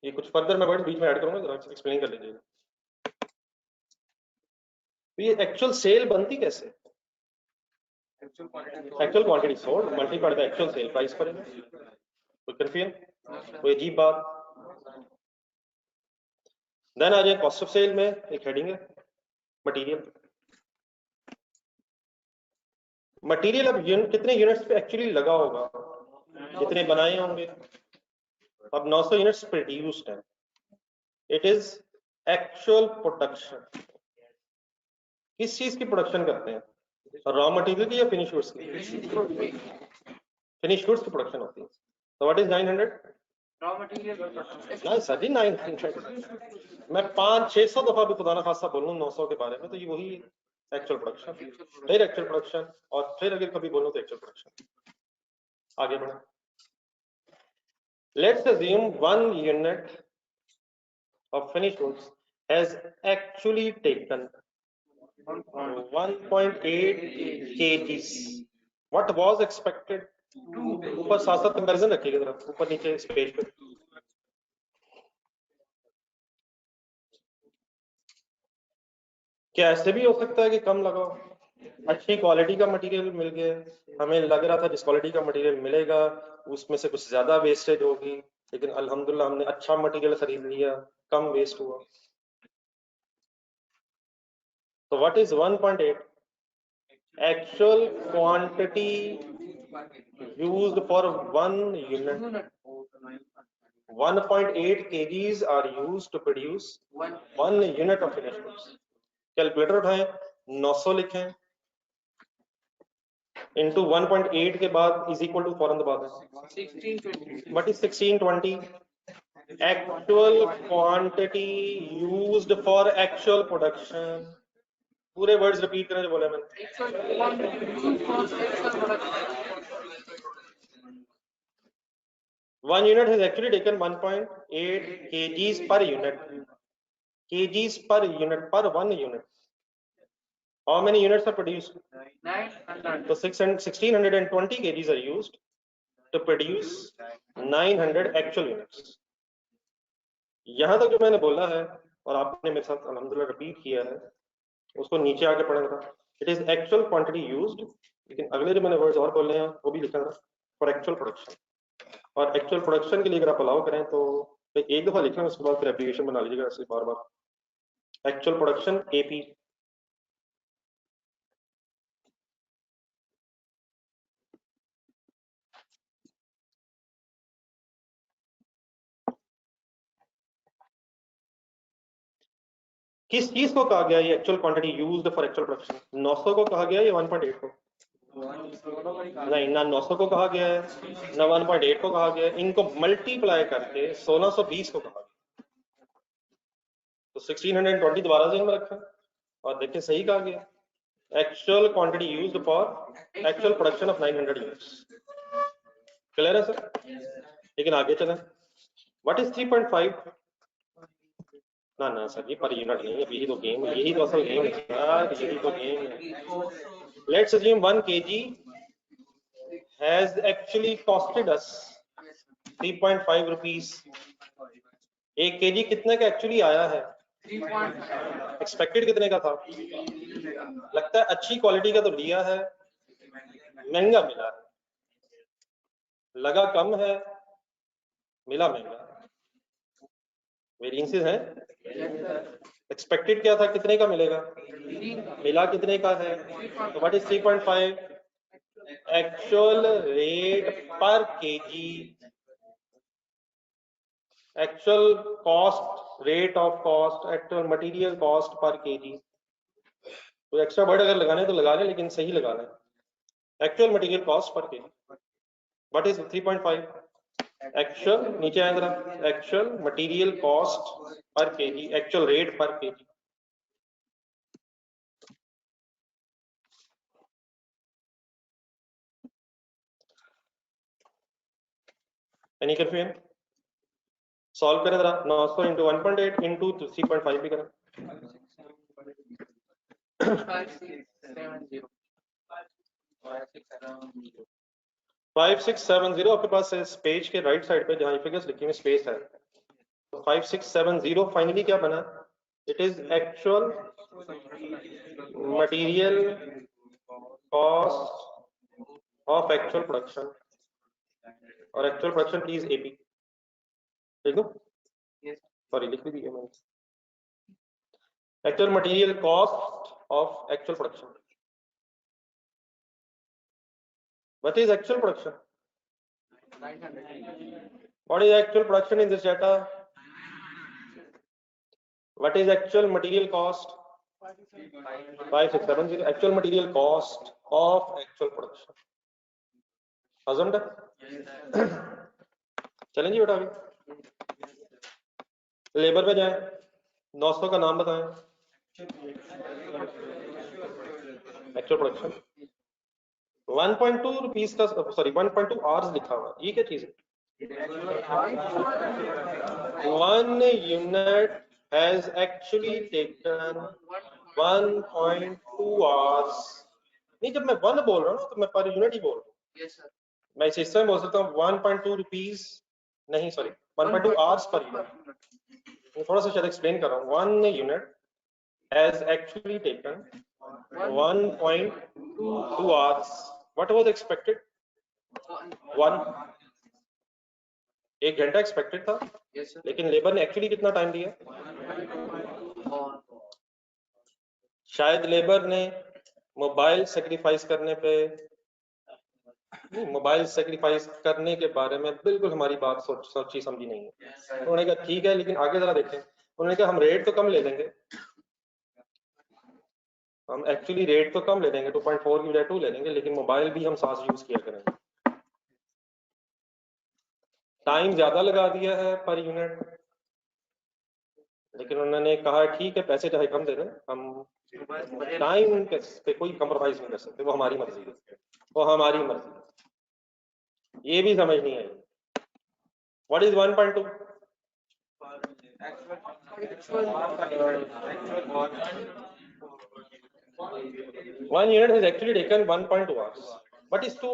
Speaker 1: ये कुछ फर्दर मैं वर्ड बीच में ऐड करूंगा, जरा एक्सप्लेन कर लीजिएगा। तो ये एक्चुअल सेल बनती कैसे? Actual quantity sold multiplied by actual sale price per unit. कोई कंफ्यूजन, कोई अजीब बात? देन आ जाए कॉस्ट ऑफ सेल में एक हेडिंग है मटेरियल। मटेरियल अब कितने यूनिट्स पे एक्चुअली लगा होगा, कितने बनाए होंगे। अब 900 यूनिट्स प्रोड्यूस्ड है, इट इज एक्चुअल प्रोडक्शन। किस चीज की प्रोडक्शन करते हैं, रॉ मटेरियल की या फिनिश गुड्स की? फिनिश गुड्स की प्रोडक्शन होती है। तो what is 900? Raw material sir ji 900 मैं 500-600 दफा भी खुदा ना खासा बोलूं 900 के बारे में, तो ये वही एक्चुअल प्रोडक्शन, फिर एक्चुअल प्रोडक्शन, और फिर अगर कभी बोलूं तो एक्चुअल प्रोडक्शन। आगे बढ़े, let's assume 1 unit of finished goods has actually taken 1.8 kgs. What was expected? ऊपर साथ साथ कंपैरिजन रखिएगा जरा, ऊपर नीचे इस पेज पे। क्या ऐसे भी हो सकता है कि कम लगाओ? अच्छी क्वालिटी का मटेरियल मिल गया, हमें लग रहा था जिस क्वालिटी का मटेरियल मिलेगा उसमें से कुछ ज्यादा वेस्टेज होगी, लेकिन अल्हम्दुलिल्लाह हमने अच्छा मटेरियल खरीद लिया, कम वेस्ट हुआ। तो what is 1.8? Actual quantity used for 1 unit. 1.8 kgs are used to produce 1 unit of finished goods. Calculator उठाएं, 900 लिखें into 1.8 के बाद is equal to फौरन दबा दें 1620. What is 1620? Actual quantity used for actual production. पूरे वर्ड्स रिपीट करें जो बोले मैंने। 1 unit has actually taken 1.8 kgs per unit. Kgs per unit, per 1 unit. How many units are produced? 900. So 1620 kgs are used to produce 900 actual units. यहां तक जो मैंने बोला है और आपने मेरे साथ अल्हम्दुलिल्लाह रिपीट किया है, उसको नीचे आके पढ़ेगा। It is actual quantity used, लेकिन अगले जो मैंने वर्ड्स और बोले हैं वो भी लिखा था फॉर एक्चुअल प्रोडक्शन। और एक्चुअल प्रोडक्शन के लिए अगर आप अलाउ करें तो एक दफा लिखें, उसके बाद फिर एप्लीकेशन बना लीजिएगा ऐसे बार बार। Actual production AP. किस चीज को कहा गया ये actual quantity used for actual production? 900 को कहा गया या 1.8 को? नहीं, ना 900 को कहा गया है ना 1.8 को कहा गया है, इनको मल्टीप्लाई करके 1620 को कहा गया। तो 1620 दोबारा से में रखा और देखिए सही कहा गया, actual quantity used for actual production of 900 units. Clear है सर? लेकिन आगे चलें, व्हाट इज 3.5? ना ना सर, ये पर यूनिट नहीं है, यही तो गेम है, यही तो असल गेम है सर, यही तो गेम है। Let's assume 1 kg has actually costed us 3.5 rupees। 1 kg कितने का एक्चुअली आया है? एक्सपेक्टेड कितने का था? लगता है अच्छी क्वालिटी का तो लिया है, महंगा मिला है, लगा कम है, मिला महंगा। वेरिएंसेस है। एक्सपेक्टेड क्या था, कितने का मिलेगा, मिला कितने का है? तो व्हाट इज 3.5? एक्चुअल रेट पर KG, actual cost, rate of cost, actual material cost per KG. तो एक्स्ट्रा वर्ड अगर लगाने तो लगा लें, लेकिन सही लगा लें, actual material cost per KG. What is 3.5? Actual, नीचे आए जरा, actual material cost per KG, actual rate पर केजी। Any confusion? सॉल्व करें जरा, 900 इंटू 1.8 इंटू 3.5 भी करें। 5670 आपके पास इस पेज के राइट साइड पे जहां फिगर्स लिखी हुई स्पेस है, तो 5670 फाइनली क्या बना? It is actual material cost of actual production, और एक्चुअल प्रोडक्शन प्लीज एपी लिख दो, सॉरी लिख भी दिया मैंने, actual material cost of actual production. What is actual production? 900. What is actual production in this data? What is actual material cost? 5670. Actual material cost of actual production. Assumed? चलें जी बेटा, अभी labour पे जाएं, 900 का नाम बताएं। एक्चुअल प्रोडक्शन 1.2 रुपीस का, sorry 1.2 hours लिखा हुआ, ये क्या चीज है? 1 unit has actually taken 1.2 hours. नहीं, जब मैं 1 बोल रहा हूँ ना तो मैं पर यूनिट ही बोल रहा हूँ। yes, sir. मैं इस हिस्से में बोल सकता हूँ 1.2 रुपीज, नहीं सॉरी 1.2 आवर्स पर यूनिट। मैं थोड़ा सा शायद एक्सप्लेन कर रहा हूँ। 1 unit has actually taken 1.2 hours. What was expected? 1, 1 घंटा एक्सपेक्टेड था। yes, लेकिन लेबर ने एक्चुअली कितना टाइम दिया? शायद लेबर ने मोबाइल सेक्रीफाइस करने पे, मोबाइल सेक्रीफाइस करने के बारे में बिल्कुल हमारी बात सोची समझी नहीं है। उन्होंने कहा ठीक है, लेकिन आगे जरा देखें। उन्होंने कहा हम रेट तो कम ले लेंगे, हम एक्चुअली रेट तो कम ले लेंगे, 2.4 की बजाय 2 ले लेंगे, लेकिन मोबाइल भी हम साथ यूज किया करेंगे। टाइम ज्यादा लगा दिया है पर यूनिट, लेकिन उन्होंने कहा ठीक है पैसे चाहे कम दे दें, हम टाइम पे कोई कम्प्रोमाइज नहीं कर सकते, वो हमारी मर्जी है, वो हमारी मर्जी है। ये भी समझ नहीं आई। What is 1.2? One unit has actually taken 1.2 hours. What is 2?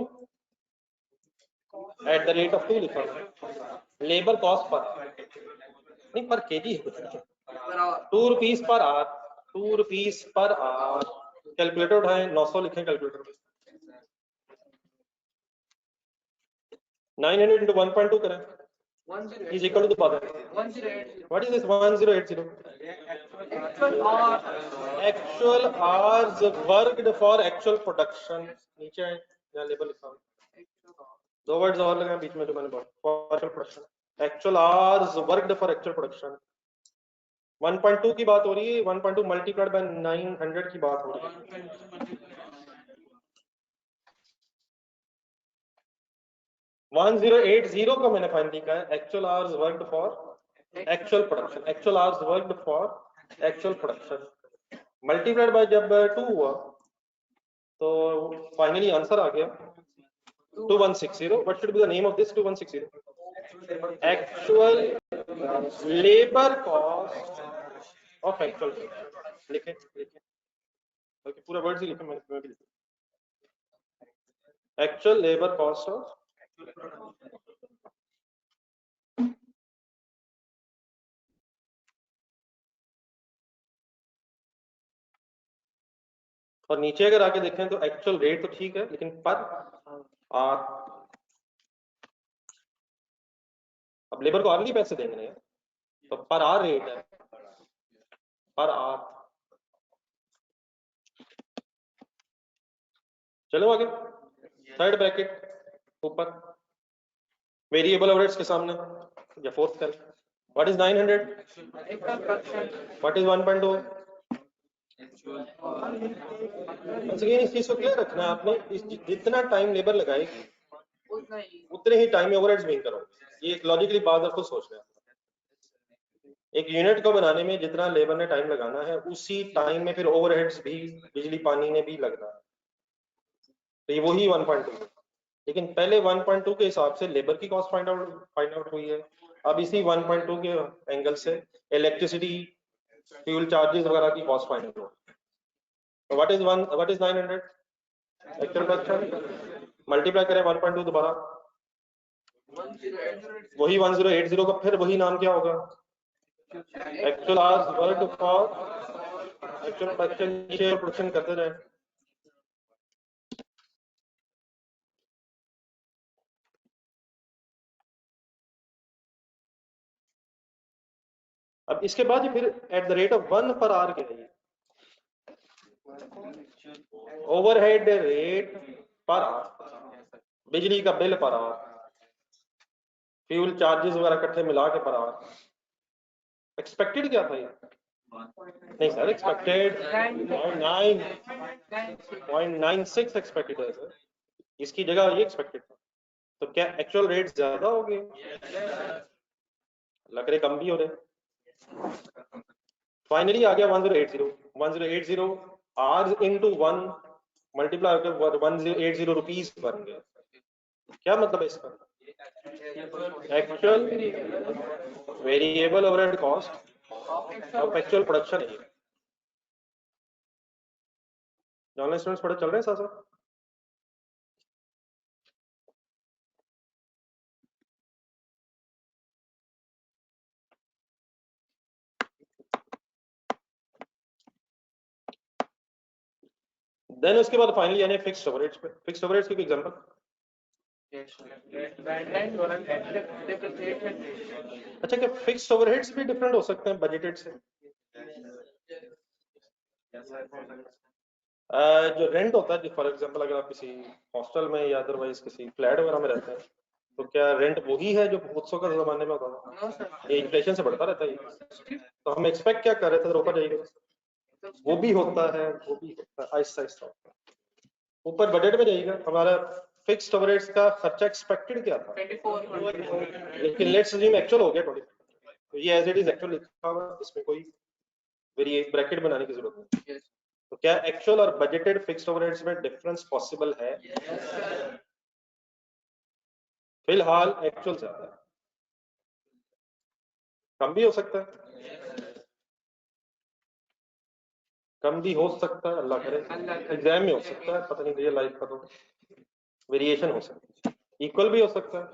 Speaker 1: At the rate of 2 लिखा, लेबर कॉस्ट पर, नहीं पर KG, 2 rupees per our, 2 rupees per our. Calculator उठाएं, 900 लिखें कैलकुलेटर में, 900 into 1.2 करें, is equal to the power. What is this 1080? Actual hours worked for actual production। नीचे है यहाँ लेबर लिखा, 2 वर्ड्स और लगाएं बीच में जो मैंने बोला, for actual production, actual hours worked for actual production। 1.2 की बात हो रही है, 1.2 मल्टीप्लाइड बाय 900 की बात हो रही है। 1080 को मैंने फाइनली कहा है actual hours worked for actual production, actual hours worked for actual production multiplied bye जब 2 हुआ तो फाइनली आंसर आ गया 2160। What should be the name of this 2160? Actual labour cost of actual. लिखें ओके, पूरा वर्ड ही लिखें, मैंने भी लिखा एक्चुअल लेबर कॉस्ट ऑफ। और नीचे अगर आके देखें तो एक्चुअल रेट तो ठीक है, लेकिन पर आर, अब लेबर को आरली पैसे देंगे हैं तो पर आर रेट है, पर आर। चलो आगे, थर्ड ब्रैकेट ऊपर वेरिएबल ओवरहेड्स के सामने या फोर्थ कर। What is 900? What is 1.2? इस चीज को क्लियर रखना है आपने, जितना टाइम लेबर लगाएगी उतने ही टाइम में ओवरहेड्स भी करोगे। ये एक लॉजिकली बात आपको सोचना है। एक यूनिट को बनाने में जितना लेबर ने टाइम लगाना है उसी टाइम में फिर ओवरहेड्स भी, बिजली पानी ने भी लगना है, तो ये वही 1.2। लेकिन पहले 1.2 के हिसाब से लेबर की कॉस्ट फाइंड आउट हुई है, अब इसी 1.2 के एंगल से इलेक्ट्रिसिटी, फ्यूल चार्जेस वगैरह की कॉस्ट फाइंड आउट। तो what is 900 actual production, multiply करें 1.2 दोबारा, वही 1080 का फिर वही नाम क्या होगा? Actual hours worked for actual production करते जाए। अब इसके बाद फिर at the rate of 1 per hour के लिए ओवरहेड रेट पर आवर, बिजली का bill per hour, fuel charges वगैरह इकट्ठे मिला के पर आवर। एक्सपेक्टेड क्या था ये? नहीं सर, एक्सपेक्टेड 0.96 एक्सपेक्टेड है सर, इसकी जगह ये एक्सपेक्टेड था। तो क्या एक्चुअल रेट ज्यादा हो गए? लग रहे कम भी हो रहे। फाइनली आ गया 1080 आवर्स इनटू 1 मल्टीप्लाई होकर 1080 रुपीस बन गया। क्या मतलब है इसका? Actual variable overhead cost of actual production है। ऑनलाइन स्टूडेंट्स पढ़े चल रहे हैं साथ साथ? देन उसके बाद फाइनली यानी फिक्स्ड ओवरहेड्स पे। फिक्स्ड ओवरहेड्स की एग्जांपल, अच्छा क्या फिक्स्ड ओवरहेड्स भी डिफरेंट हो सकते हैं बजटेड से? जो रेंट होता है, फॉर एग्जांपल अगर आप किसी हॉस्टल में या अदरवाइज किसी फ्लैट वगैरह में रहते हैं, तो क्या रेंट वही है जो 500 का जमाने में होता था? ये इन्फ्लेशन से बढ़ता रहता है, तो हम एक्सपेक्ट क्या कर रहे थे, रोका जाएगा? वो भी होता है, वो भी होता है, आहिस्ता आहिस्ता होता है। ऊपर बजट में जाइएगा, हमारा फिक्स्ड ओवरहेड्स का खर्चा एक्सपेक्टेड क्या था? 24, लेकिन लेट्स अज्यूम एक्चुअल हो गया 24, तो ये एज इट इज एक्चुअल लिखा हुआ है, इसमें कोई वेरिएट ब्रैकेट बनाने की जरूरत नहीं। तो क्या एक्चुअल और बजटेड फिक्स्ड ओवरहेड्स में डिफरेंस पॉसिबल है? फिलहाल एक्चुअल ज्यादा है, कम भी हो सकता है, कम भी हो सकता है, अल्लाह करे। एग्जाम में हो सकता है, पता नहीं रियल लाइफ का तो वेरिएशन हो सकता है, इक्वल भी हो सकता है।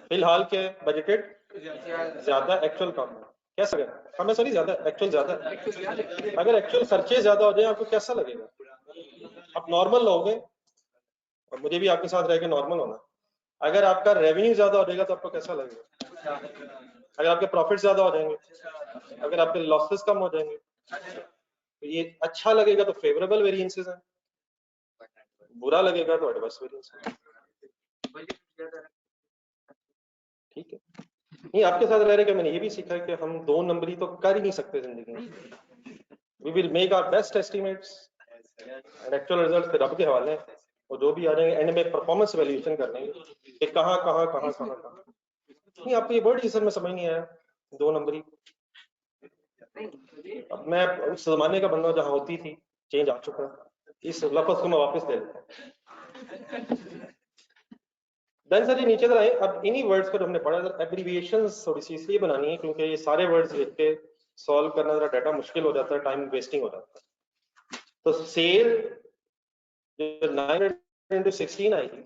Speaker 1: फिलहाल क्या है, बजटेड ज्यादा, एक्चुअल कम है। कैसा लगेगा? कम है, सॉरी ज्यादा, एक्चुअल ज्यादा है। अगर एक्चुअल खर्चे ज्यादा हो जाए आपको कैसा लगेगा? आप नॉर्मल लोगे, और मुझे भी आपके साथ रह के नॉर्मल होना। अगर आपका रेवेन्यू ज्यादा हो जाएगा तो आपको कैसा लगेगा? अगर आपके प्रॉफिट ज्यादा हो जाएंगे, अगर आपके लॉसेस कम हो जाएंगे, तो ये अच्छा लगेगा तो फेवरेबल वेरिएंसेस हैं, बुरा लगेगा तो एडवर्स वेरिएंस है। ठीक है, नहीं आपके साथ रह रहे के मैंने ये भी सीखा है कि हम 2 नंबरी तो कर ही नहीं सकते जिंदगी में। We will make our best estimates and actual result फिर रब के हवाले हैं, और जो भी आ जाएंगे एंड में परफॉर्मेंस वैल्यूएशन कर लेंगे कि कहाँ कहाँ कहाँ कहाँ कहाँ। नहीं आपको ये वर्ड सर में समझ नहीं आया, 2 नंबरी। अब मैं उस जमाने का बंदा जहाँ होती थी, चेंज आ चुका है, इस लफ्ज को मैं वापस ले लेता हूँ। देन सर ये नीचे तरह है, अब इन्हीं वर्ड्स को जो हमने पढ़ा, एब्रीविएशंस थोड़ी सी इसलिए बनानी है क्योंकि ये सारे वर्ड्स लिख के सॉल्व करना जरा डाटा मुश्किल हो जाता है, टाइम वेस्टिंग हो जाता है। तो सेल जो 900 into 16 आई थी,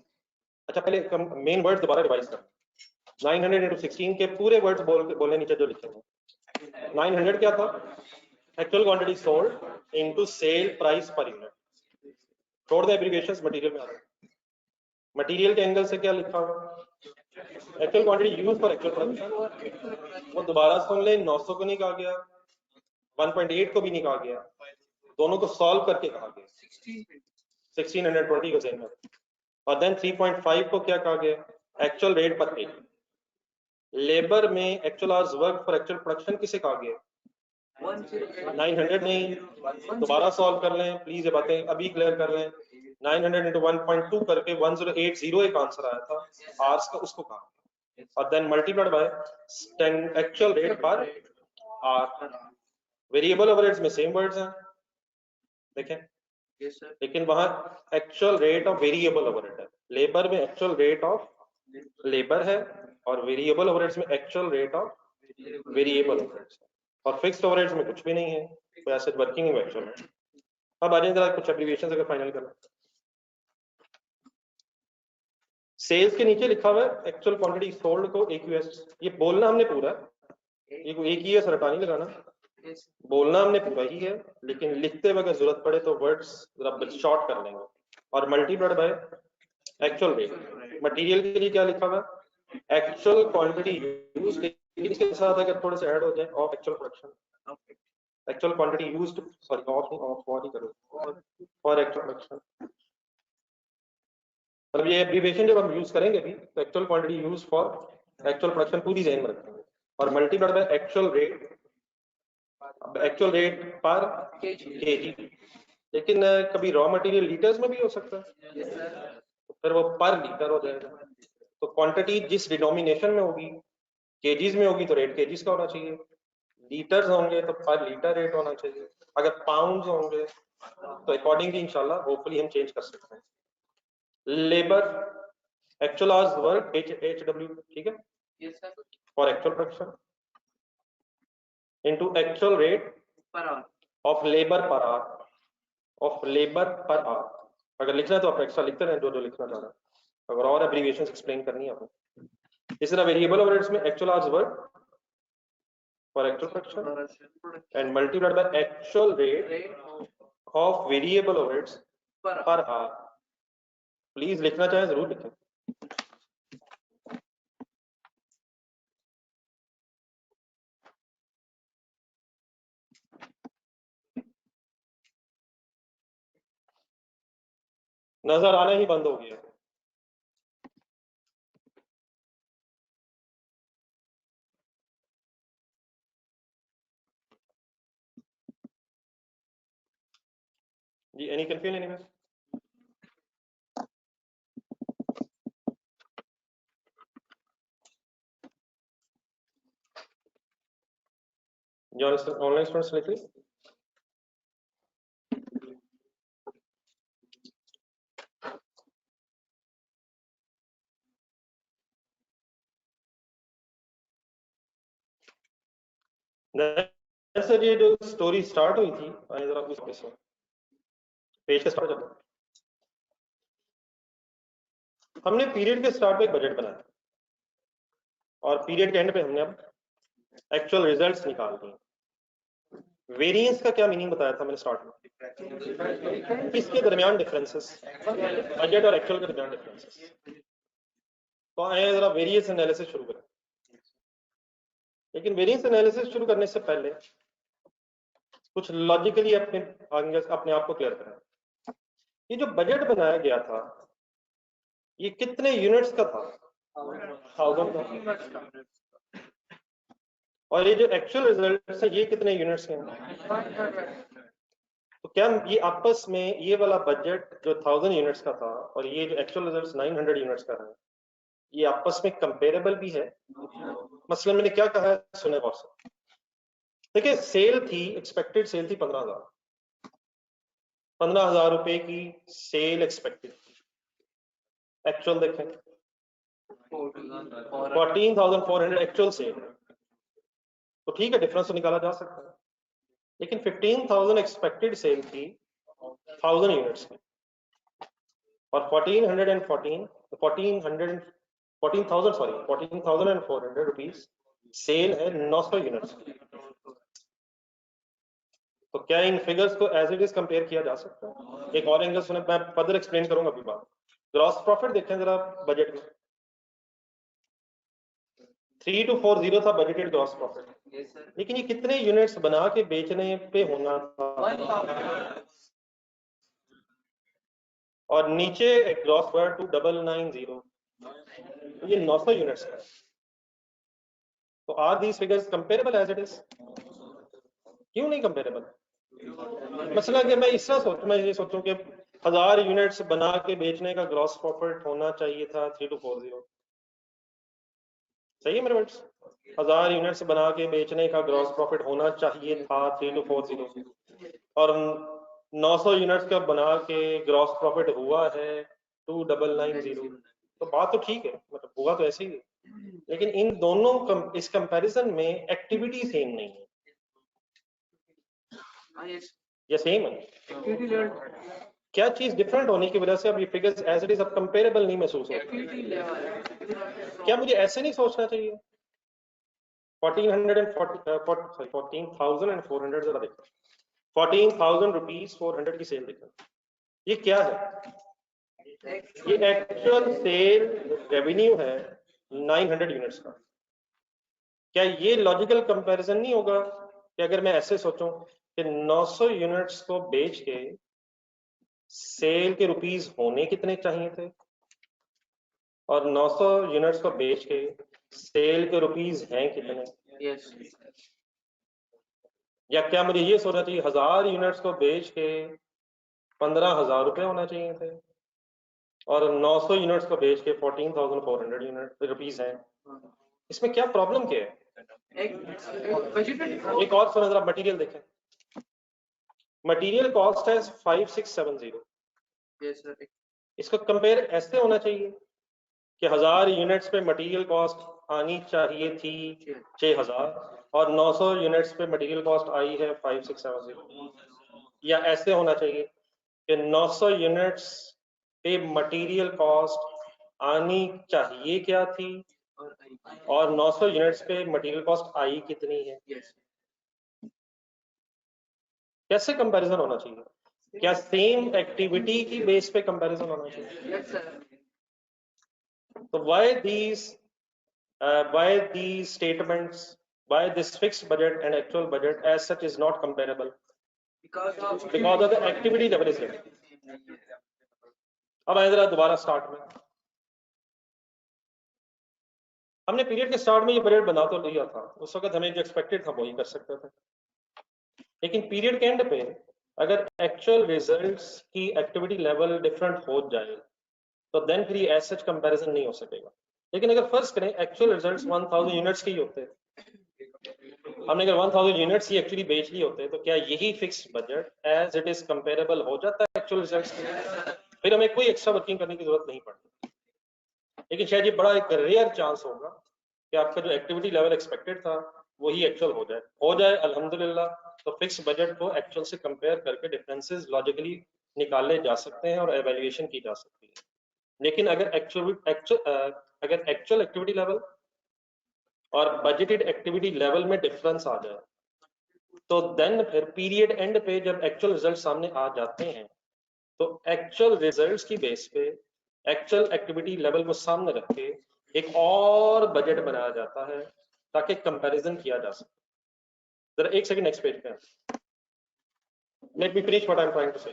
Speaker 1: अच्छा पहले मेन वर्ड दोबारा रिवाइज कर, 900 into 16 के पूरे वर्ड्स बोलने नीचे जो लिखे हैं। 900 क्या था? Actual quantity sold into sale price per unit. छोड़ दे एब्रीविएशंस, मटेरियल में आ रहा है। मटेरियल के एंगल से क्या लिखा हुआ? Actual quantity use for actual production. वो दोबारा सुन ले, 900 को नहीं कहा गया, 1.8 को भी नहीं कहा गया, दोनों को सॉल्व करके कहा गया, 1620 को सेम है। और देन 3.5 को क्या कहा गया? एक्चुअल रेट पर पेज। लेबर में actual hours work for actual production किसे कहा गया? 900 नहीं, दोबारा सॉल्व कर लें प्लीज, ये बातें अभी क्लियर कर लें। 900 into 1.2 करके 1080 एक आंसर आया था, आवर्स का, उसको कहा, और then multiplied by actual rate per hour. Variable overheads में सेम वर्ड्स हैं, देखें, लेकिन वहां actual rate of variable overhead है। लेबर में एक्चुअल रेट ऑफ लेबर है, और वेरिएबल ओवरहेड्स में actual rate of variable overheads है, और फिक्स्ड ओवरहेड्स में कुछ भी नहीं है, कोई एसेट वर्किंग है एक्चुअल में। अब आ जाए जरा कुछ एब्रीविएशंस अगर फाइनल करना। सेल्स के नीचे लिखा हुआ है एक्चुअल क्वांटिटी सोल्ड को AQS, ये बोलना हमने पूरा, ये कोई एक ही है, सरटा नहीं लगाना, बोलना हमने पूरा ही है, लेकिन लिखते हुए अगर जरूरत पड़े तो वर्ड्स जरा शॉर्ट कर लेंगे। और multiplied by actual rate. Material के लिए क्या लिखा हुआ है? एक्चुअल क्वांटिटी यूज्ड, इसके साथ अगर थोड़े से ऐड हो जाए of actual production, actual quantity used, sorry of ही करो, फॉर एक्चुअल प्रोडक्शन। मतलब ये एब्रीविएशन जब हम यूज करेंगे भी, तो actual quantity use for actual production पूरी ध्यान में रखेंगे। और multiplied by actual rate, actual rate पर केजी, लेकिन कभी रॉ मटेरियल लीटर्स में भी हो सकता है, तो फिर वो पर लीटर हो जाएगा। तो क्वांटिटी जिस डिनोमिनेशन में होगी, केजीज में होगी तो रेट केजीज का होना चाहिए, लीटर्स होंगे तो पर लीटर रेट होना चाहिए, अगर पाउंड्स होंगे तो अकॉर्डिंगली इंशाल्लाह होपफुली हम चेंज कर सकते हैं। Labour actual hours work HW, ठीक है, for actual production. into actual rate
Speaker 2: per hour
Speaker 1: of labor per hour, of labor per hour. अगर लिखना है तो आप एक्स्ट्रा लिखते हैं जो जो लिखना चाह रहे हैं, अगर और एब्रीविएशंस एक्सप्लेन करनी है आपको. इस तरह वेरिएबल ओवरहेड्स में actual hours work for actual production and multiplied by actual rate of variable overheads per hour. Please लिखना चाहें जरूर लिखें. नजर आना ही बंद हो गया. जी, any confusion anywhere? जो ऑनलाइन स्टूडेंट्स लिख ली. सर ये जो स्टोरी स्टार्ट हुई थी, आइए जरा उस पेज के स्टार्ट करते हैं. हमने पीरियड के स्टार्ट पे एक बजट बनाया और पीरियड के एंड पे हमने अब एक्चुअल रिजल्ट्स निकाल दिए. वेरिएंस का क्या मीनिंग बताया था मैंने स्टार्ट में, किसके दरमियान डिफरेंसेस, बजट और एक्चुअल के दरमियान डिफरेंसेस. तो आए जरा वेरिएंस एनालिसिस शुरू करें. लेकिन वेरिएंस एनालिसिस शुरू करने से पहले कुछ लॉजिकली अपने आप को क्लियर करें. ये जो बजट बनाया गया था ये कितने यूनिट्स का था? 1000 का. और ये जो एक्चुअल रिजल्ट है ये कितने यूनिट्स के हैं? तो क्या ये आपस में ये वाला बजट जो 1000 यूनिट्स का था और ये जो एक्चुअल रिजल्ट 900 यूनिट्स का है ये आपस में कंपेरेबल भी है? मसलन मैंने क्या कहा है सुने गौर से. देखिए सेल थी, एक्सपेक्टेड सेल थी 15,000 रुपए की सेल एक्सपेक्टेड थी. एक्चुअल देखें 14,400 एक्चुअल सेल. तो ठीक है डिफरेंस तो निकाला जा सकता है. लेकिन 15,000 एक्सपेक्टेड सेल थी 1000 यूनिट्स की और 14,400 रुपीज सेल है 900 यूनिट्स की. तो क्या इन फिगर्स को एज इट इज कंपेयर किया जा सकता है? एक और एंगल सुने, मैं फर्दर एक्सप्लेन करूंगा अभी बात. ग्रॉस प्रॉफिट देखें जरा बजट में 3240 था बजटेड ग्रॉस प्रॉफिट. लेकिन ये कितने यूनिट्स बना के बेचने पे होना था? और नीचे ग्रॉस वर्ड 2990 ये 900 यूनिट्स का. तो are these figures comparable as it is? क्यों नहीं कंपेरेबल? मसला कि मैं इस तरह मैं ये सोचूं कि 1000 यूनिट्स बना के बेचने का ग्रॉस प्रॉफिट होना चाहिए था 3240. सही है मेरे वर्ड्स? 1000 यूनिट्स बना के बेचने का ग्रॉस प्रॉफिट होना चाहिए था 3240 और 900 यूनिट्स का बना के ग्रॉस प्रॉफिट हुआ है 2990. तो बात तो ठीक है, मतलब हुआ तो ऐसे ही है. लेकिन इन दोनों इस कंपैरिजन में एक्टिविटी सेम नहीं है. ये सेम है. क्या चीज डिफरेंट होने की वजह से अब ये फिगर्स एज इट इज अब कंपेरेबल नहीं महसूस होते? क्या मुझे ऐसे नहीं सोचना चाहिए? 14,400 जरा देखो. 14,000 रुपीज 400 की सेल देखो. ये क्या है? ये एक्चुअल सेल रेवेन्यू है 900 यूनिट्स का. क्या ये लॉजिकल कंपैरिजन नहीं होगा कि अगर मैं ऐसे सोचूं कि 900 यूनिट्स को बेच के सेल के रुपीस होने कितने चाहिए थे और 900 यूनिट्स को बेच के सेल के रुपीस हैं कितने?
Speaker 2: yes.
Speaker 1: या क्या मुझे ये सोचना चाहिए 1000 यूनिट्स को बेच के 15,000 रुपए होना चाहिए थे और 900 यूनिट्स को बेच के 14,400 यूनिट रुपीस हैं? इसमें क्या प्रॉब्लम क्या है? एक और सुना जरा, मटेरियल देखें. मटेरियल कॉस्ट है 5670.
Speaker 2: yes, sir.
Speaker 1: इसको कंपेयर ऐसे होना चाहिए कि 1000 यूनिट्स पे मटेरियल कॉस्ट आनी चाहिए थी 6000 और 900 यूनिट्स पे मटेरियल कॉस्ट आई है 5670, या ऐसे होना चाहिए कि 900 यूनिट्स पे मटेरियल कॉस्ट आनी चाहिए क्या थी और 900 यूनिट्स पे मटेरियल कॉस्ट आई कितनी है?
Speaker 2: Yes.
Speaker 1: कैसे कंपैरिजन होना चाहिए? क्या सेम एक्टिविटी की बेस पे कंपैरिजन होना चाहिए?
Speaker 2: Yes, sir.
Speaker 1: तो why these statements, why this fixed budget and actual budget as such is not comparable?
Speaker 2: Because of
Speaker 1: The activity level is different. अब आए जरा दोबारा स्टार्ट में, हमने पीरियड के स्टार्ट में ये बजट बना तो लिया था, उस वक्त हमें जो एक्सपेक्टेड था वही कर सकते थे, लेकिन पीरियड के एंड पे अगर एक्चुअल रिजल्ट्स की एक्टिविटी लेवल डिफरेंट हो जाए तो देन फिर एज सच कंपैरिजन नहीं हो सकेगा। लेकिन अगर फर्ज करें एक्चुअल रिजल्ट्स 1000 यूनिट्स के ही होते, हमने अगर 1000 यूनिट्स ही एक्चुअली बेच लिए होते तो क्या यही fix budget as it is comparable हो जाता है एक्चुअल रिजल्ट्स के? फिर हमें कोई एक्स्ट्रा वर्किंग करने की जरूरत नहीं पड़ती। लेकिन शायद ये बड़ा एक रेयर चांस होगा कि आपका जो एक्टिविटी लेवल एक्सपेक्टेड था वही एक्चुअल हो जाए अल्हम्दुलिल्लाह, तो फिक्स बजट को एक्चुअल से कंपेयर करके डिफरेंसेस लॉजिकली निकाले जा सकते हैं और एवेल्युएशन की जा सकती है। लेकिन अगर एक्चुअल एक्टिविटी लेवल और बजटेड एक्टिविटी लेवल में डिफरेंस आ जाए तो देन फिर पीरियड एंड पे जब एक्चुअल रिजल्ट सामने आ जाते हैं तो एक्चुअल रिजल्ट्स की बेस पे एक्चुअल एक्टिविटी लेवल को सामने रख के एक और बजट बनाया जाता है ताकि कंपैरिजन किया जा सके। जरा एक सेकंड नेक्स्ट पेज पे, let me finish what I am trying to say.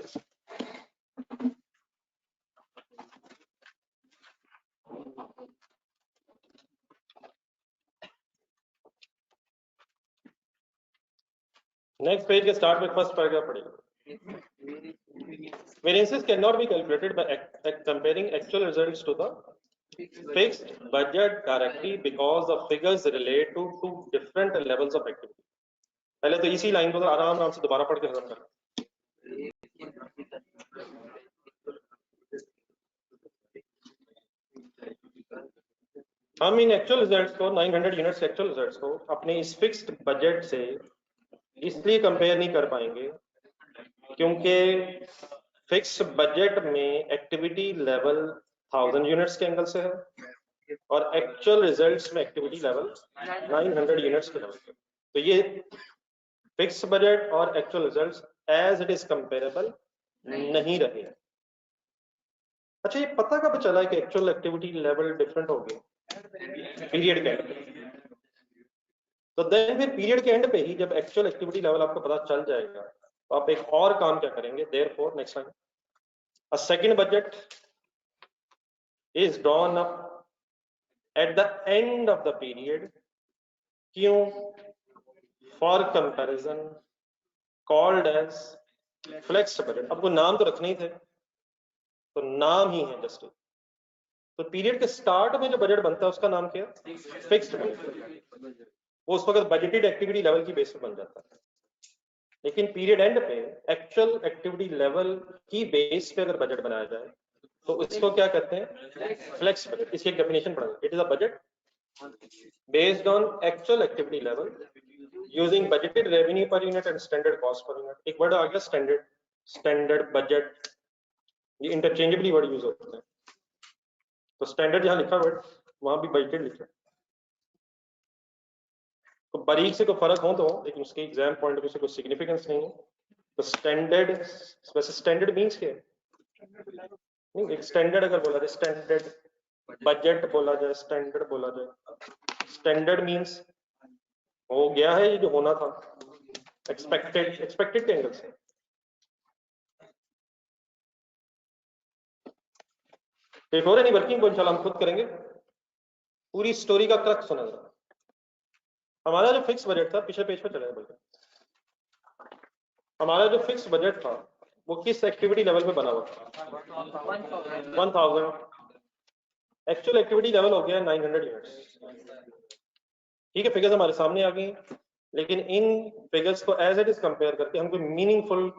Speaker 1: Next page के स्टार्ट में फर्स्ट पैराग्राफ पढ़िए। Variances cannot be calculated by comparing actual results to the fixed budget directly because the figures relate to two different levels of activity. पहले तो इसी line को आराम से दोबारा पढ़ के खत्म करना। हम इन एक्चुअल रिजल्ट्स को 900 यूनिट्स एक्चुअल रिजल्ट्स को अपने इस फिक्स्ड बजट से इसलिए कंपेयर नहीं कर पाएंगे क्योंकि फिक्स बजट में एक्टिविटी लेवल 1000 यूनिट्स के एंगल से है और एक्चुअल रिजल्ट्स में एक्टिविटी लेवल 900 यूनिट्स के लेवल पे, तो ये फिक्स बजट और actual results as it is comparable नहीं रहे। अच्छा, ये पता कब चला कि एक्चुअल एक्टिविटी लेवल डिफरेंट हो गए? पीरियड के एंड पे। तो देन फिर पीरियड के एंड पे ही जब एक्चुअल एक्टिविटी लेवल आपको पता चल जाएगा तो आप एक और काम क्या करेंगे, therefore next line, a second budget is drawn up at the end of the period, क्यों? for comparison called as flex budget। आपको नाम तो रखने ही थे, तो नाम ही है जस्ट। तो पीरियड के स्टार्ट में जो बजट बनता है उसका नाम क्या है? Fixed budget. वो उस वक्त बजटेड एक्टिविटी लेवल की बेस पे बन जाता है, लेकिन पीरियड एंड पे एक्चुअल एक्टिविटी लेवल की बेस पे अगर बजट बनाया जाए तो इसको क्या कहते हैं? Flex budget. इसकी एक डेफिनेशन पढ़ेंगे। It is a budget based on actual activity level using budgeted revenue per unit and standard cost per unit. एक वर्ड आ गया स्टैंडर्ड, स्टैंडर्ड बजट, ये इंटरचेंजेबली वर्ड यूज होते हैं। तो स्टैंडर्ड जहां लिखा वर्ड वहां भी बजटेड लिखा है, तो बारीक से कोई फर्क हो तो, लेकिन उसके एग्जाम पॉइंट ऑफ व्यू से कोई सिग्निफिकेंस नहीं है। तो स्टैंडर्ड, वैसे स्टैंडर्ड मींस क्या है? नहीं, एक स्टैंडर्ड अगर बोला जाए, स्टैंडर्ड बजट बोला जाए, स्टैंडर्ड बोला जाए, स्टैंडर्ड मींस हो गया है ये जो होना था, एक्सपेक्टेड के एंगल से। एक और नहीं वर्किंग को इंशाल्लाह हम खुद करेंगे। पूरी स्टोरी का क्रक्स सुना जरा। हमारा जो फिक्स बजट था, पिछले पेज पे चले बल्कि, हमारा जो फिक्स बजट था वो किस एक्टिविटी लेवल पे बना हुआ था? 1000। एक्चुअल एक्टिविटी लेवल हो गया 900 यूनिट्स। ठीक है, फिगर्स हमारे सामने आ गई, लेकिन इन फिगर्स को एज इट इज कंपेयर करके हमको मीनिंगफुल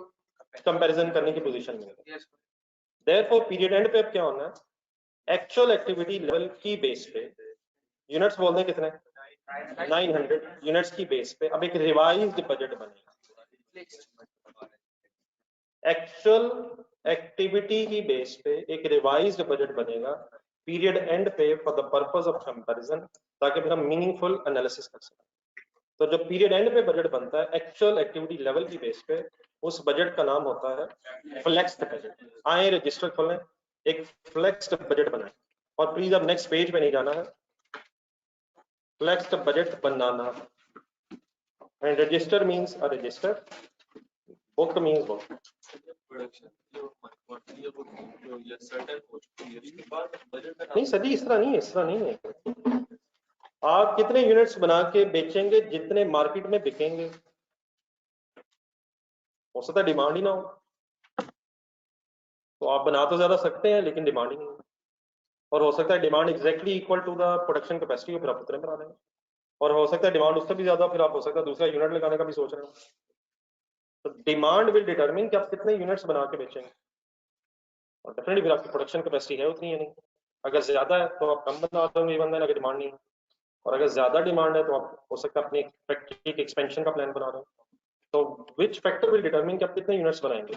Speaker 1: कंपैरिजन करने की पोजीशन में है। देयरफॉर पीरियड एंड पे अब क्या होना है? एक्चुअल एक्टिविटी लेवल की बेस पे यूनिट्स बोल दें कितने? 900 यूनिट्स की बेस पे अब एक रिवाइज्ड बजट बनेगा। एक्चुअल एक्टिविटी की बेस पे एक रिवाइज्ड बजट बनेगा पीरियड एंड पे for the purpose of comparison, ताकि फिर हम मीनिंगफुल एनालिसिस कर सकें। तो जब पीरियड एंड पे बजट बनता है एक्चुअल एक्टिविटी लेवल की बेस पे, उस बजट का नाम होता है फ्लेक्स्ड बजट। आए रजिस्टर खोलें, एक फ्लेक्स्ड बजट बनाएं, और प्लीज अब नेक्स्ट पेज पे नहीं जाना है। Flexed budget banana, and register means a resistor, book means book. नहीं सर जी, इस तरह नहीं है, इस तरह नहीं है। आप कितने यूनिट्स बना के बेचेंगे जितने मार्केट में बिकेंगे। हो सकता है डिमांड ही ना हो, तो आप बना तो ज्यादा सकते हैं लेकिन डिमांड ही नहीं है। और हो सकता है demand exactly equal to the production capacity, फिर आप उतने बना रहे हैं। और हो सकता है डिमांड उससे भी ज्यादा, फिर आप हो सकता है दूसरा यूनिट लगाने का भी सोच रहे हैं। तो डिमांड विल डिटरमिन कि आप कितने यूनिट्स बना के बेचेंगे, और डेफिनेटली फिर आपकी प्रोडक्शन कैपेसिटी है उतनी है नहीं। अगर ज्यादा है तो आप कम बना दोगे इवन देन, अगर डिमांड नहीं है। और अगर ज्यादा डिमांड है तो आप हो सकता है अपनी फैक्ट्री के एक्सपेंशन का प्लान बना रहे हो। तो विच फैक्टर विल डिटरमिन कि आप कितने यूनिट्स बनाएंगे,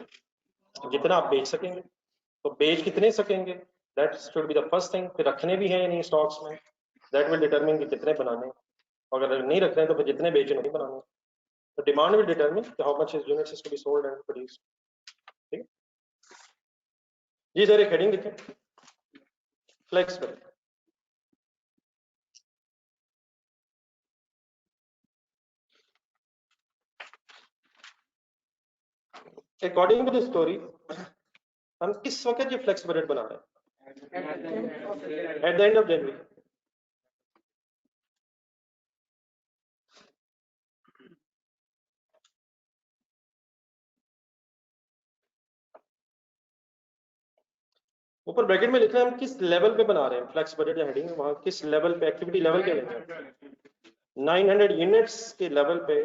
Speaker 1: जितना आप बेच सकेंगे। तो बेच कितने सकेंगे, that should be the first thing. फिर रखने भी है या नहीं स्टॉक्स में, दैट विल डिटरमिन कि कितने बनाने। अगर नहीं रख रहे हैं तो फिर जितने बेचे नहीं बनाने। तो demand will determine how much is units to be sold and produced. ठीक है जी सर, एक हेडिंग लिखें, flexible. According to the story, हम किस वक्त ये फ्लेक्स बजट बना रहे हैं? At the end of January. ऊपर ब्रैकेट में लिख रहे हैं हम किस लेवल पे बना रहे हैं फ्लेक्स बजट, या हेडिंग वहां किस लेवल पे, एक्टिविटी लेवल के लेंगे। 900 यूनिट्स के लेवल पे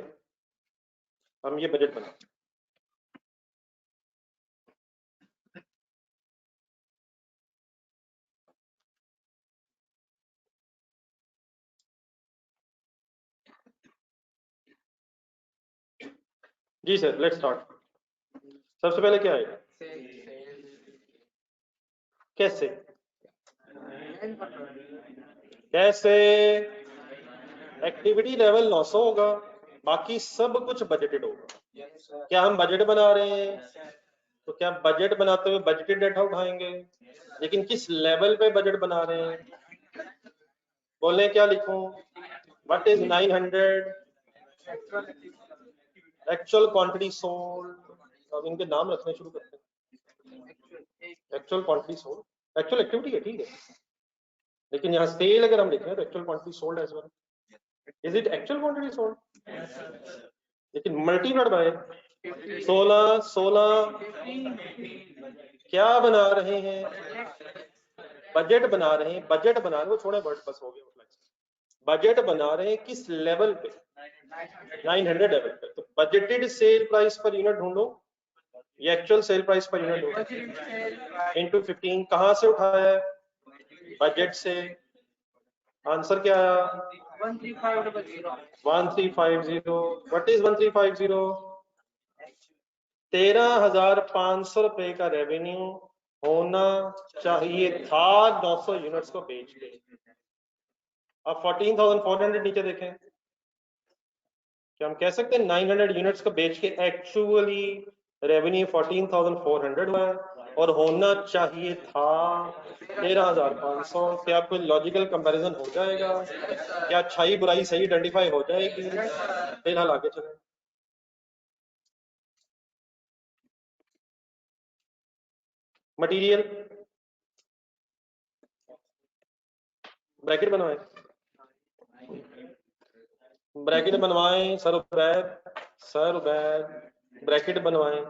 Speaker 1: हम ये बजट बना। जी सर, लेट्स स्टार्ट। सबसे पहले क्या आएगा, कैसे कैसे एक्टिविटी लेवल 900 होगा, बाकी सब कुछ बजटेड होगा। क्या हम बजट बना रहे हैं तो क्या बजट बनाते हुए बजटेड डेटा उठाएंगे, लेकिन किस लेवल पे बजट बना रहे हैं। बोले क्या लिखूं, what is 900 actual quantity sold. अब इनके नाम रखने शुरू करते हैं। Actual quantity sold, actual activity है, ठीक है, लेकिन यहाँ सेल अगर हम लिखें तो actual quantity sold as well. Is it actual quantity sold, लेकिन मल्टीप्लाइड बाय 16 क्या बना रहे हैं, बजट बना रहे हैं। बजट बना रहे हैं, वो छोड़े वर्ड बस हो गया। बजट बना रहे हैं किस लेवल पे, 900 लेवल पे। तो budgeted sale price per unit ढूंढो, ये actual sale price per unit ढूंढो इनटू 15। कहां से उठाया है, बजट से। आंसर क्या आया, 1350। व्हाट इज 1350, 13,500 रुपए का रेवेन्यू होना चाहिए था 900 यूनिट्स को बेच के। अब 14,400 नीचे देखें, क्या हम कह सकते हैं 900 यूनिट्स को बेच के एक्चुअली रेवेन्यू 14,400 हुआ है, और होना चाहिए था 13,500। क्या कोई लॉजिकल कंपैरिजन हो जाएगा, क्या अच्छाई बुराई सही आइडेंटिफाई हो जाएगी। फिलहाल आगे चलें। मटेरियल, ब्रैकेट बनवाएं, ब्रैकेट बनवाएं सर उबैद, ब्रैकेट बनवाएं।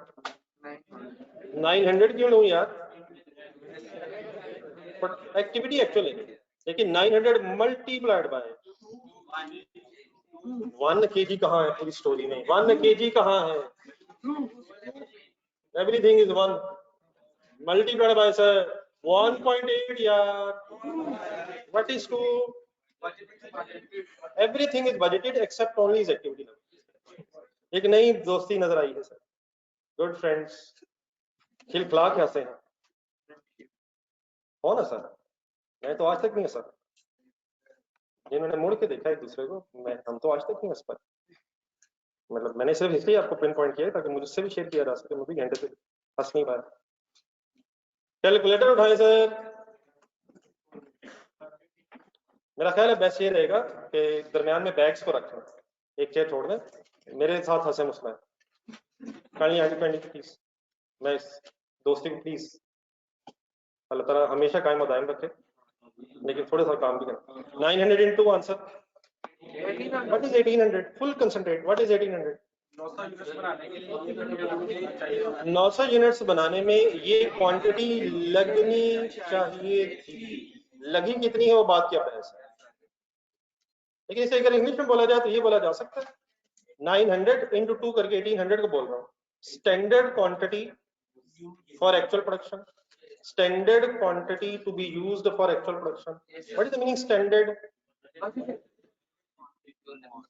Speaker 1: 900 क्यों लूं यार, एक्टिविटी एक्चुअल है, लेकिन 900 मल्टीप्लाइड बाय 1 kg कहाँ है पूरी स्टोरी में, 1 kg कहाँ है, everything is 1 multiplied by sir 1.8 यार, what is 2, everything is budgeted except only is activity level. एक नई दोस्ती नजर आई है सर, गुड फ्रेंड्स, खिलखिला के हंसे हैं। हो ना सर? मैं तो आज तक नहीं हंसा, जिन्होंने मुड़ के देखा एक दूसरे को, हम तो आज तक नहीं हंस पाए। मतलब मैंने सिर्फ इसलिए आपको पिन पॉइंट किया ताकि मुझसे भी शेयर किया जा सके, मैं भी घंटे से हंस नहीं पाया। कैलकुलेटर उठाए सर। मेरा ख्याल है बेस्ट ये रहेगा कि दरमियान में बैग्स को रखें, एक चेयर छोड़ दें, मेरे साथ हंसे मुस्कुराए। काइंडली आगे करनी प्लीज, मैं इस दोस्ती को प्लीज अल्लाह ताला हमेशा कायम दायम रखे, लेकिन थोड़ा सा काम भी करें। 900 into answer, what is 1800? full concentrate, what is 1800? 900 units बनाने में ये क्वांटिटी लगनी चाहिए थी, लगी कितनी है वो बात क्या बहस है, लेकिन इसे अगर इंग्लिश में बोला जाए तो ये बोला जा सकता है 900 into 2 करके 1800 को बोल रहा हूँ। Standard quantity for actual production, standard quantity to be used for actual production. What is the meaning standard?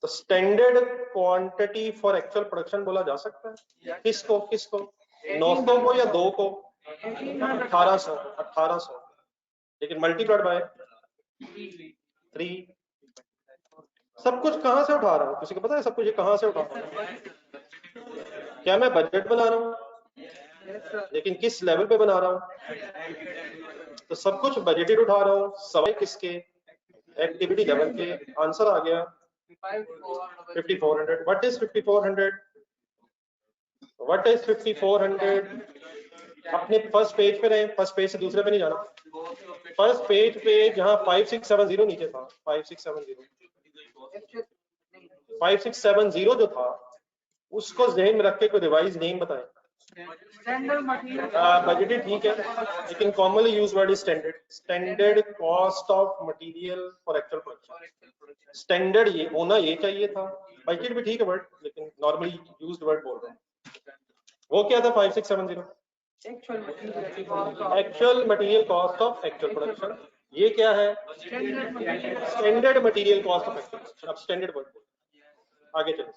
Speaker 1: तो standard quantity for actual production बोला जा सकता है। किसको किसको? 900 को या 2 को? 1800, लेकिन मल्टीप्लाइड बाय 3। सब कुछ कहां से उठा रहा हूँ, किसी को पता है सब कुछ ये कहां से उठा रहा हूँ? क्या मैं बजट बना रहा हूँ? लेकिन किस लेवल पे बना रहा हूँ? तो सब कुछ बजटेड उठा रहा हूँ, सवाल किसके? एक्टिविटी लेवल के। आंसर आ गया 5400। What is 5400? What is 5400? अपने फर्स्ट पेज पे रहे, फर्स्ट पेज से दूसरे पे नहीं जाना। फर्स्ट पेज पे जहां 5670 नीचे था, 5670 जो था उसको ज़हन में रख के कोई रिवाइज नेम बताएं। बजटेड ठीक है, लेकिन commonly use word is standard. Standard cost of material for actual production. Standard ये होना ये चाहिए था। बजटेड भी ठीक है वर्ड, लेकिन नॉर्मली यूज्ड वर्ड बोल रहे हैं। वो क्या था 5670? Actual material cost of actual production. ये क्या है? Standard material cost of actual production. अब स्टैंडर्ड वर्ड बोल, आगे चलिए।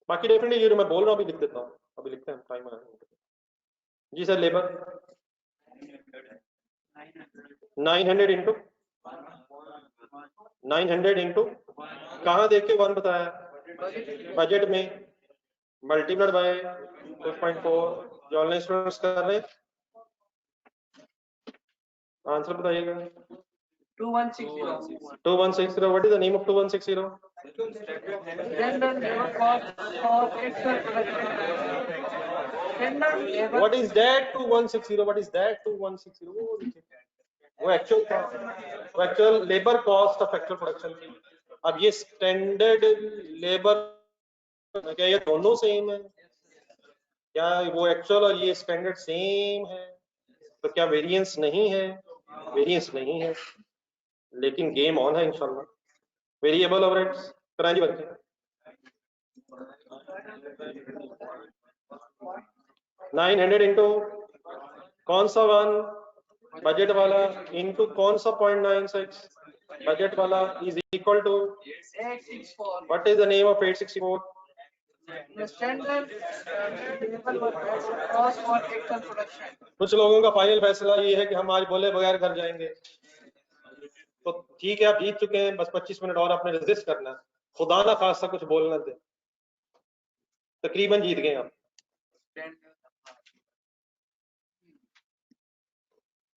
Speaker 1: बाकी डेफिनेटली ये जो मैं बोल रहा हूँ अभी लिख देता हूँ, अभी लिखते हैं, टाइम आया जी सर। लेबर 900 इंटू 900 इंटू कहाँ देख के 1 बताया? बजट में, मल्टीप्लाइड बाय 2.4। जो ऑनलाइन स्टूडेंट्स कर रहे हैं आंसर बताइएगा। 2160। What is the name of 2160? What is that 2160? What is that 2160? वो actual labour cost of actual production थी। अब ये स्टैंडर्ड लेबर, क्या ये दोनों सेम है? क्या वो एक्चुअल और ये स्टैंडर्ड सेम है? तो क्या वेरिएंस नहीं है? वेरिएंस नहीं है, लेकिन गेम ऑन है इंशाल्लाह। वेरिएबल ओवरहेड्स कराएंगे बच्चे। 900 इंटू कौन सा 1 बजट वाला इंटू कौन सा 0.96 बजट वाला is equal to what is the name of 864? कुछ लोगों का फाइनल फैसला ये है कि हम आज बोले बगैर घर जाएंगे, तो ठीक है, आप जीत चुके हैं, बस 25 मिनट और आपने रेजिस्ट करना है, खुदा ना खासा कुछ बोलना दे, तकरीबन जीत गए आप।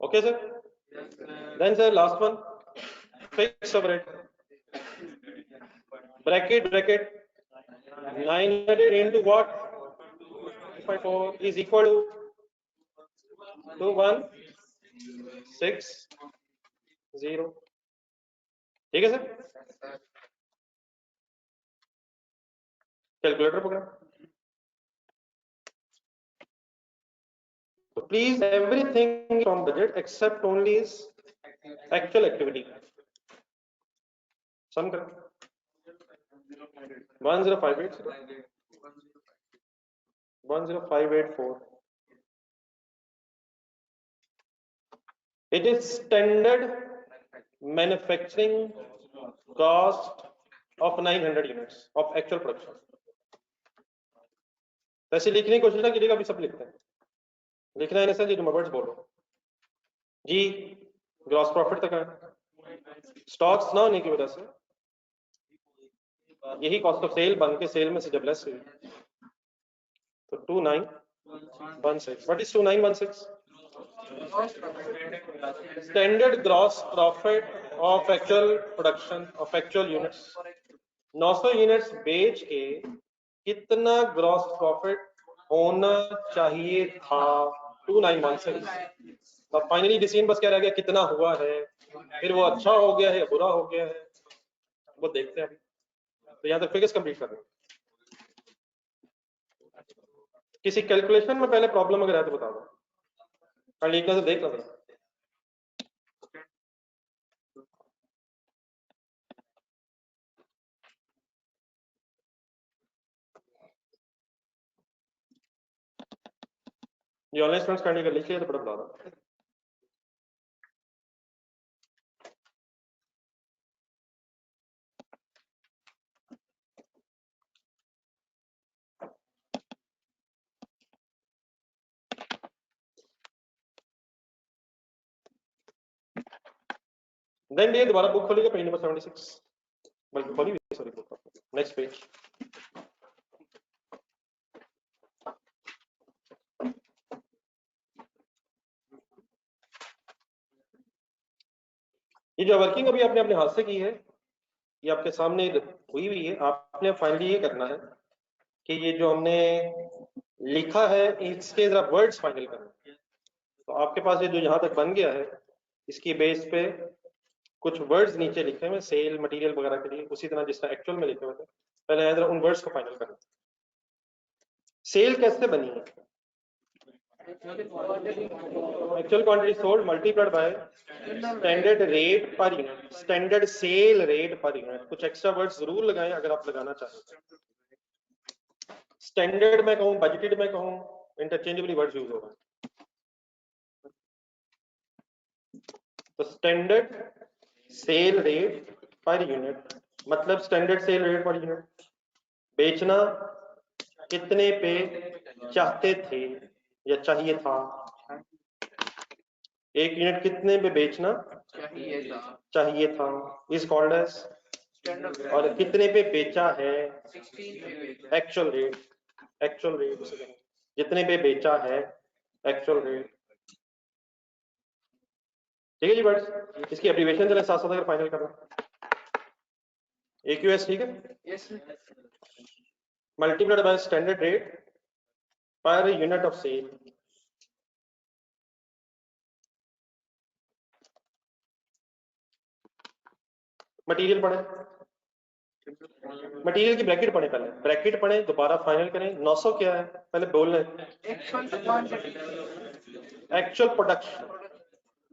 Speaker 1: Okay sir, then sir last one, fix overhead bracket 900 into what? 2.4 is equal to 2160। ठीक है sir, calculator program. So please everything from budget except only is actual activity. Sum कर 10584। It is standard manufacturing cost of 900 units of actual production. वैसे लिखने की कोशिश ना कीजिएगा, अभी सब लिखते हैं, लिखना है ऐसा जी, वर्ड्स बोलो जी। ग्रॉस प्रॉफिट तक है, स्टॉक्स ना होने की वजह से यही कॉस्ट ऑफ सेल बन के सेल में से जब लेस हुई तो 2916। What is 2916? Standard gross profit of actual production of actual units. 900 units बेच के कितना ग्रॉस प्रॉफिट होना चाहिए था? 2916। अब फाइनली डिसीजन बस क्या रह गया, कितना हुआ है, फिर वो अच्छा हो गया है या बुरा हो गया है वो देखते हैं। तो यहाँ तक फिगर्स कंप्लीट कर रहे हैं। किसी कैलकुलेशन में पहले प्रॉब्लम अगर है तो बता दो, और लिखना तो देख लो। ये ऑनलाइन स्टूडेंट्स करने का लिख लिया तो बड़ा बता दो। देन ये दोबारा बुक खोलिएगा, पेज नंबर 76, बल्कि खोली हुई, सॉरी बुक, नेक्स्ट पेज। ये जो वर्किंग अभी आपने अपने हाथ से की है, ये आपके सामने हुई हुई है। आपने फाइनली ये करना है कि ये जो हमने लिखा है इसके जरा वर्ड्स फाइनल करना। तो आपके पास ये जो यहाँ तक बन गया है, इसकी बेस पे कुछ वर्ड्स नीचे लिखे हुए सेल मटेरियल वगैरह के लिए, उसी तरह जिस तरह एक्चुअल में लिखे हुए थे। पहले जरा उन वर्ड्स को फाइनल करना। सेल कैसे बनी है? Actual quantity sold multiplied by standard rate per unit, standard sale rate per unit. कुछ एक्स्ट्रा वर्ड्स जरूर लगाएं अगर आप लगाना चाहें। स्टैंडर्ड में कहूं, बजटेड में कहूं, इंटरचेंजेबली वर्ड्स यूज होगा। तो standard sale rate per unit मतलब standard sale rate per unit, बेचना कितने पे चाहते थे या चाहिए था, एक यूनिट कितने पे बेचना चाहिए था, इज कॉल्ड एज। और कितने पे बेचा है, एक्चुअल रेट, एक्चुअल रेट जितने पे बेचा है, एक्चुअल रेट। ठीक है जी बर्ड्स, इसकी एब्रीविएशन चले साथ साथ अगर फाइनल करना। AQS, ठीक है, multiplied by standard rate per unit of sale. Material पढ़े, मटेरियल की ब्रैकेट पढ़े, पहले ब्रैकेट पढ़े, दोबारा फाइनल करें। 900 क्या है पहले बोल रहे, एक्चुअल प्रोडक्शन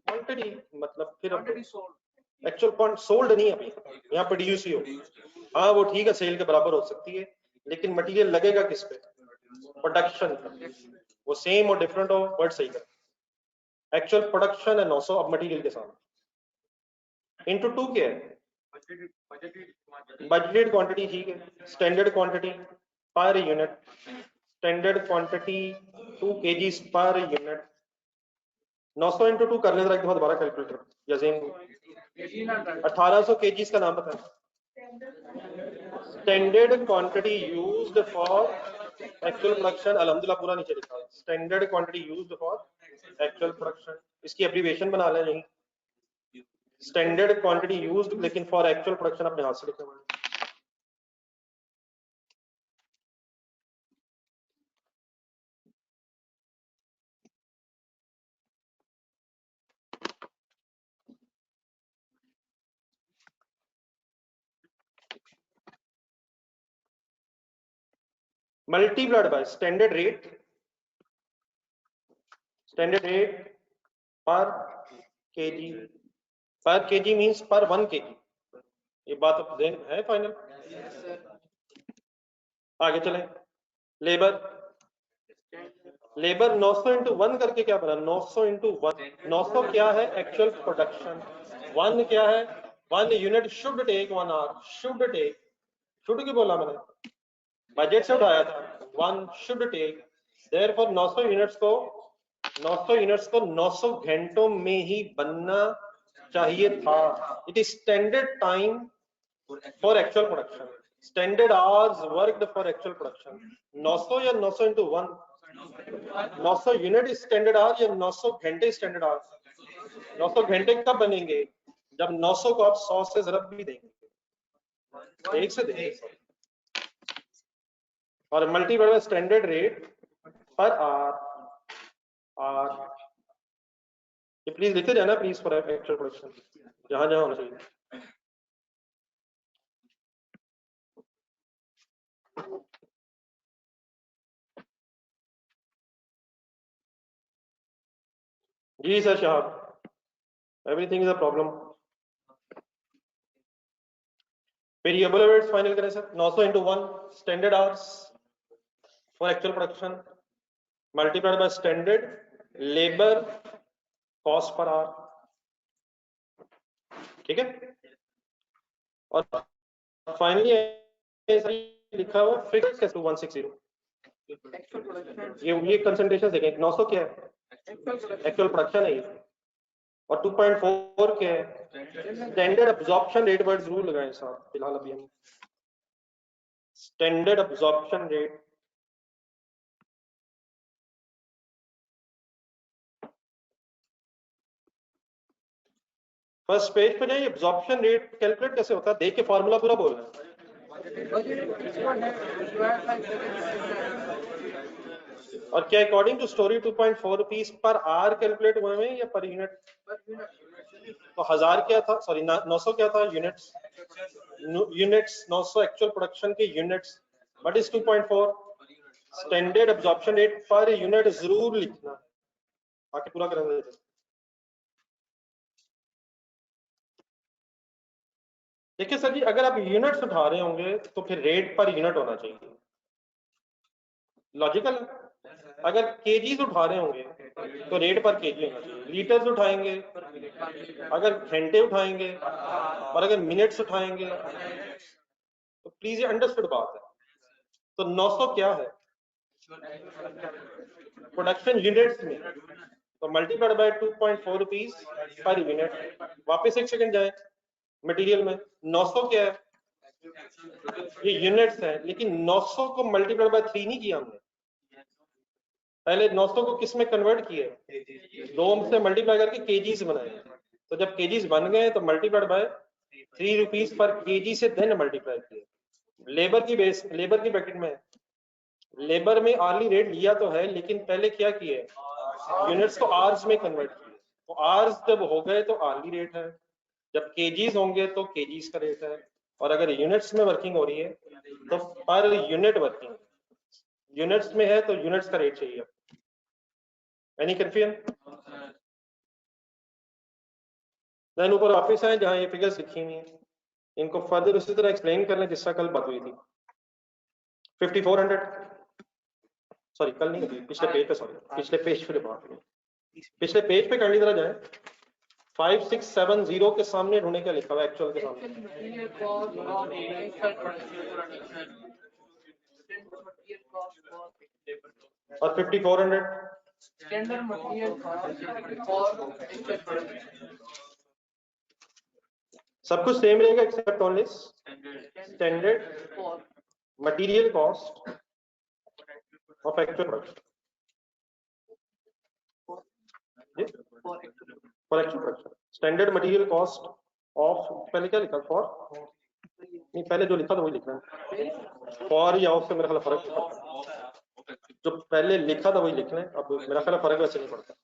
Speaker 1: क्वांटिटी, मतलब फिर एक्चुअल सोल्ड नहीं, अभी यहाँ प्रोड्यूस ही हो। हाँ वो ठीक है, सेल के बराबर हो सकती है, लेकिन मटेरियल लगेगा किस पे, प्रोडक्शन। वो सेम और डिफरेंट हो, वर्ड सही कर। एक्चुअल प्रोडक्शन है 900, अब मटेरियल के साथ इनटू 2 क्या है, बजटेड क्वांटिटी, ठीक है, standard quantity per unit, standard quantity 2 kg per unit. 900 into 2 करने जरा एक दफा दोबारा कैलकुलेटर, यजीन 1800 kg का नाम बता। Standard quantity used for actual production, अल्हम्दुलिल्लाह पूरा नीचे लिखा है, standard quantity used for actual production. इसकी एब्रीविएशन बना लें, नहीं स्टैंडर्ड क्वांटिटी यूज्ड, लेकिन फॉर एक्चुअल प्रोडक्शन अपने हाथ से लिखे हुए। Multiplied by standard rate, standard rate पर केजी, पर केजी मींस पर 1 kg। ये बात अब है फाइनल। आगे चलें, लेबर, लेबर 900 इंटू 1 करके क्या बना, 900 इंटू 1, 900 क्या है एक्चुअल प्रोडक्शन, 1 क्या है, 1 unit should take 1 hour, should take, should की बोला मैंने, बजट से उठाया था, 1 शुड टेक, देयरफॉर 900 यूनिट्स को 900 घंटों में ही बनना चाहिए था। It is standard time for actual production, standard hours worked for actual production. 900 या 900 इंटू 1, 900 यूनिट स्टैंडर्ड आवर या 900 घंटे स्टैंडर्ड आवर। 900 घंटे कब बनेंगे, जब 900 को आप 100 से ज़रब भी देंगे, 1 से देंगे और multiply by standard rate per our. ये प्लीज लिखे जाना प्लीज फॉर एक्चुअल प्रोडक्शन, जहां जहां होना चाहिए। जी सर शाहब, everything is a problem. Variable rates final करें sir, 900 into 1 standard hours for actual production multiplied by standard labour cost per hour, ठीक है। और फाइनली लिखा हुआ फिक्स टू 160, ये कंसंट्रेशन देखें, 900 क्या है एक्चुअल प्रोडक्शन है ये, और 2.4 क्या है स्टैंडर्ड अब्जॉर्प्शन रेट, वर्ड जरूर लगाएं साहब फिलहाल अभी हम standard absorption rate. First page पे जाइए, एब्जॉर्प्शन रेट कैलकुलेट कैसे होता है, देख के फॉर्मूला पूरा बोलना है। और क्या according to story 2.4 rupees per hour calculate हुए हैं या पर यूनिट? तो 1000 क्या था, सॉरी 900 क्या था यूनिट्स, यूनिट्स 900 एक्चुअल प्रोडक्शन के units, but is 2.4 standard absorption rate per unit जरूर लिखना, बाकी पूरा कर देते। देखिए सर जी, अगर आप यूनिट्स उठा रहे होंगे तो फिर रेट पर यूनिट होना चाहिए, लॉजिकल। अगर केजीज उठा रहे होंगे तो रेट पर केजी होना चाहिए, लीटर्स उठाएंगे, अगर घंटे उठाएंगे और अगर मिनट्स उठाएंगे तो प्लीज ये अंडरस्टूड बात है। तो 900 क्या है प्रोडक्शन यूनिट्स में, तो multiplied by 2.4 rupees per unit. वापस एक सेकंड जाए मटेरियल में, 900 क्या है, ये यूनिट्स है, लेकिन 900 को मल्टीप्लाइड बाय 3 नहीं किया हमने, पहले 900 को किस में कन्वर्ट किए, रोम से मल्टीप्लाई करके केजीज बनाए, तो जब केजीज बन गए तो multiplied by 3 rupees per KG से देन मल्टीप्लाई किए। लेबर की बेस, लेबर की ब्रैकेट में, लेबर में आर्ली रेट लिया तो है, लेकिन पहले क्या किए, यूनिट्स को आवर्स में कन्वर्ट किए, तो आवर्स जब हो गए तो आर्ली रेट है, जब केजीज होंगे तो केजीज का रेट है, और अगर यूनिट्स में वर्किंग हो रही है तो पर यूनिट वर्किंग, यूनिट्स में है तो यूनिट्स का रेट चाहिए। Any confusion? देन ऊपर ऑफिस है जहां ये फिगर्स लिखी हुई हैं, इनको फर्दर उसी तरह एक्सप्लेन कर लें जिसका कल बात हुई थी। 5400, सॉरी कल नहीं हुई, पिछले पेज पे, सॉरी पिछले पेज पे बात हुई, पिछले पेज पे करनी तरह जाए, 5670 के सामने ढूंढने क्या लिखा हुआ है एक्चुअल के सामने, और 5400
Speaker 2: स्टैंडर्ड मटेरियल कॉस्ट
Speaker 1: सब कुछ सेम रहेगा except only standard material cost of actual production for actual production, standard material cost of, पहले क्या लिखा फॉर, नहीं पहले जो लिखा था वही लिखना है, फॉर या ऑफ से मेरा ख्याल फर्क नहीं पड़ता, जो पहले लिखा था वही लिखना है, अब मेरा ख्याल फर्क वैसे नहीं पड़ता।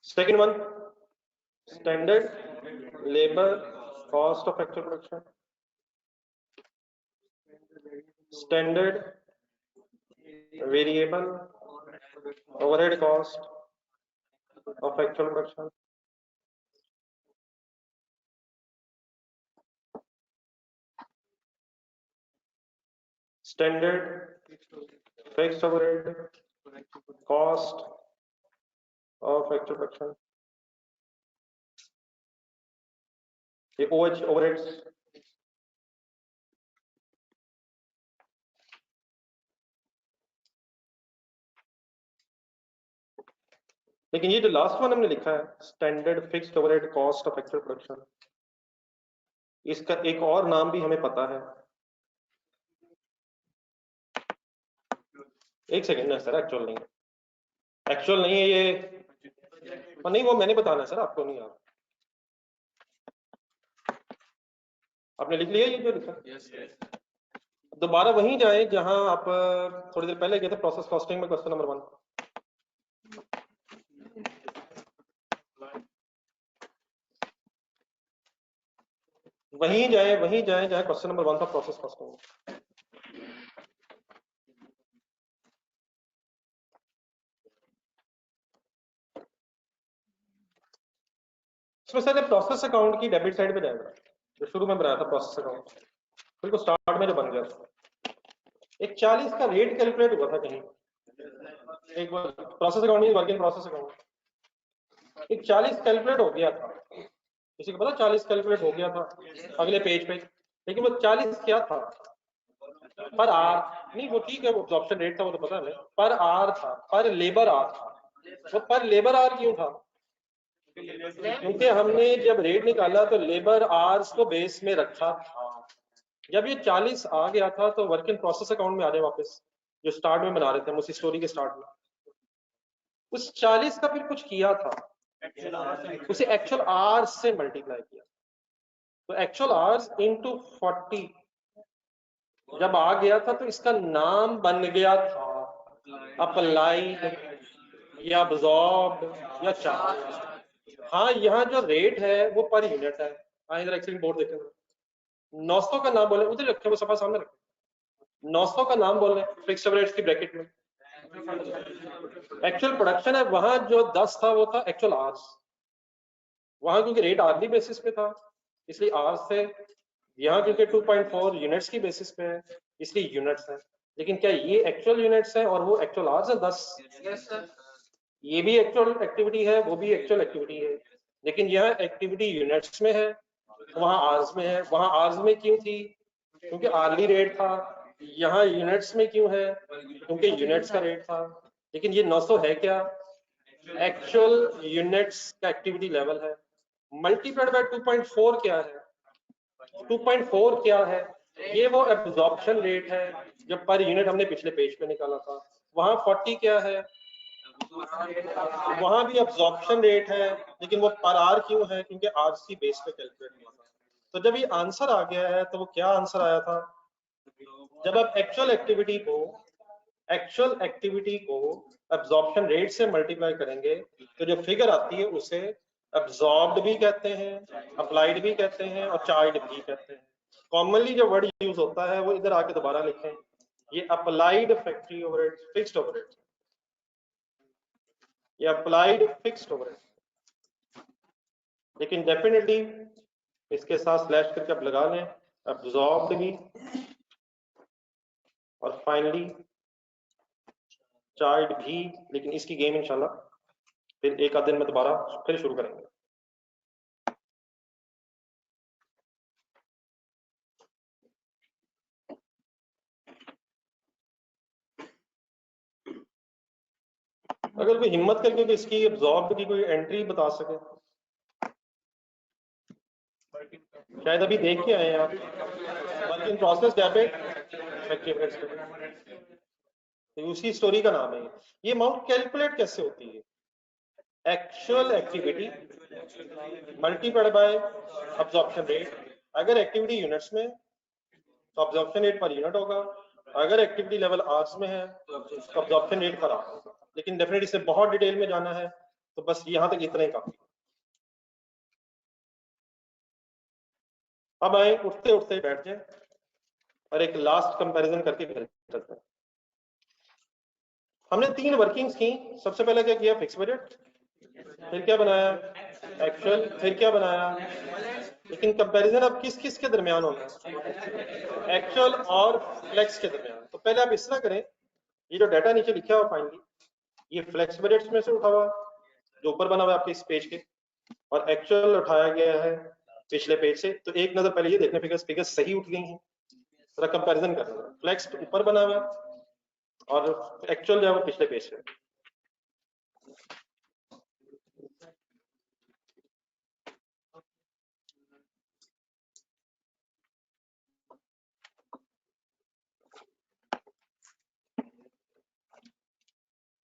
Speaker 1: Second one, standard labour cost of actual production, standard variable overhead cost of actual production, standard fixed overhead cost of fracture production, ये OH ओवरहेड्स, लेकिन ये जो लास्ट वन हमने लिखा है standard fixed overhead cost of fracture production, इसका एक और नाम भी हमें पता है। एक सेकेंड ना सर, एक्चुअल नहीं है, एक्चुअल नहीं है ये, और नहीं वो मैंने बताना है सर, आपको नहीं याद। आपने लिख लिया ये जो लिखा? दोबारा वहीं जाए जहां आप थोड़ी देर पहले गए थे, प्रोसेस कॉस्टिंग में क्वेश्चन नंबर 1। वहीं जाए जहां क्वेश्चन नंबर 1 था, प्रोसेस कॉस्टिंग। इसमें सर प्रोसेस अकाउंट की डेबिट साइड पे जाएगा, जो शुरू में बनाया था प्रोसेस अकाउंट, बिल्कुल स्टार्ट में जो बन गया था। एक 40 का रेट कैलकुलेट हुआ था कहीं, एक बार प्रोसेस अकाउंट में वर्क इन प्रोसेस अकाउंट, एक 40 कैलकुलेट हो गया था, किसी को पता 40 कैलकुलेट हो गया था अगले पेज पे, लेकिन वो 40 क्या था? पर आर नहीं, वो ठीक है, वो ऑप्शन रेट था, वो तो पता है, पर आर था, पर लेबर आर था। वो पर लेबर आर क्यों था? क्योंकि हमने जब रेट निकाला तो लेबर आर्स को बेस में रखा था। जब ये 40 आ गया था तो वर्क इन प्रोसेस अकाउंट में आ जाए वापस, जो स्टार्ट में बना रहे थे हम उसी स्टोरी के स्टार्ट में, उस 40 का फिर कुछ किया था, उसे एक्चुअल आवर्स से मल्टीप्लाई किया, तो एक्चुअल आवर्स इनटू 40 जब आ गया था तो इसका नाम बन गया था अप्लाइड या अब्सॉर्ब्ड या चार्ज। हाँ, यहाँ जो रेट है वो पर यूनिट है। हाँ, इधर एक्चुअली बोर्ड देखें, 900 का नाम बोले, उधर रखे, वो सफा सामने रखे, 900 का नाम बोले फिक्स्ड ओवरहेड्स की ब्रैकेट में। एक्चुअल प्रोडक्शन है वहां जो 10 था वो था एक्चुअल आवर्स, वहां क्योंकि रेट आवर्ली बेसिस पे था इसलिए आवर्स थे, यहाँ क्योंकि 2.4 यूनिट्स की बेसिस पे है इसलिए यूनिट्स है। लेकिन क्या ये एक्चुअल यूनिट्स है और वो एक्चुअल आवर्स है 10? ये भी एक्चुअल एक्टिविटी है, वो भी एक्चुअल एक्टिविटी है, लेकिन यह एक्टिविटी यूनिट्स में है, वहां आवर्स में है। वहां आवर्स में क्यों थी? क्योंकि आर्ली रेट था। यहाँ यूनिट्स में क्यों है? क्योंकि यूनिट्स का रेट था। लेकिन ये 900 है क्या? एक्चुअल यूनिट्स का एक्टिविटी लेवल है, मल्टीप्लाइड बाय 2.4 क्या है? 2.4 क्या है? ये वो एब्जॉर्प्शन रेट है जो पर यूनिट हमने पिछले पेज पे निकाला था। वहां 40 क्या है? वहां भी एब्जॉर्प्शन रेट है, लेकिन वो पर आर क्यों है? क्योंकि आरसी बेस पे कैलकुलेट हुआ था। तो जब ये आंसर आ गया है तो वो क्या आंसर आया था? जब आप एक्चुअल एक्टिविटी को एब्जॉर्प्शन रेट से मल्टीप्लाई करेंगे तो जो फिगर आती है उसे एब्जॉर्ब्ड भी कहते हैं, अप्लाइड भी कहते हैं और चार्ज भी कहते हैं। कॉमनली जो वर्ड यूज होता है वो इधर आके दोबारा लिखें, ये applied factory overhead fixed overhead, ये अप्लाइड फिक्स्ड ओवरहेड। लेकिन डेफिनेटली इसके साथ स्लैश करके आप लगा लें एब्जॉर्ब्ड भी, और फाइनली चार्ज भी। लेकिन इसकी गेम इंशाल्लाह फिर एक आध दिन में दोबारा फिर शुरू करेंगे। अगर कोई हिम्मत करके इसकी एब्जॉर्ब की कोई एंट्री बता सके, शायद अभी देख के आए आप वर्क इन प्रोसेस डेबिट, तो उसी स्टोरी का नाम है ये अमाउंट कैलकुलेट कैसे होती है? Actual activity multiplied by absorption rate. अगर एक्टिविटी यूनिट्स में तो अब्जॉर्प्शन रेट पर यूनिट होगा, अगर एक्टिविटी लेवल आवर्स में है तो अब्जॉर्प्शन रेट पर आवर होगा। लेकिन डेफिनेटली इससे बहुत डिटेल में जाना है तो बस यहां तक इतना ही काफी। अब आए उठते उठते बैठ जाए और एक लास्ट कंपैरिजन करके फिर चलते हैं। हमने 3 वर्किंग्स की। सबसे पहले क्या किया? फिक्स बजट, फिर क्या बनाया? एक्चुअल, फिर क्या बनाया? लेकिन कंपैरिजन अब किस किस के दरमियान होना है? एक्चुअल और फ्लेक्स के दरमियान। पहले आप इस तरह करें, ये जो डाटा नीचे लिखा हुआ फाइनली, ये फ्लेक्स बजट्स में से उठा हुआ जो ऊपर बना हुआ है आपके इस पेज के, और एक्चुअल उठाया गया है पिछले पेज से। तो एक नजर पहले ये देखने फिगर्स सही उठ गई हैं, थोड़ा कंपैरिजन करना है। फ्लेक्स ऊपर बना हुआ है और एक्चुअल जो है वो पिछले पेज से।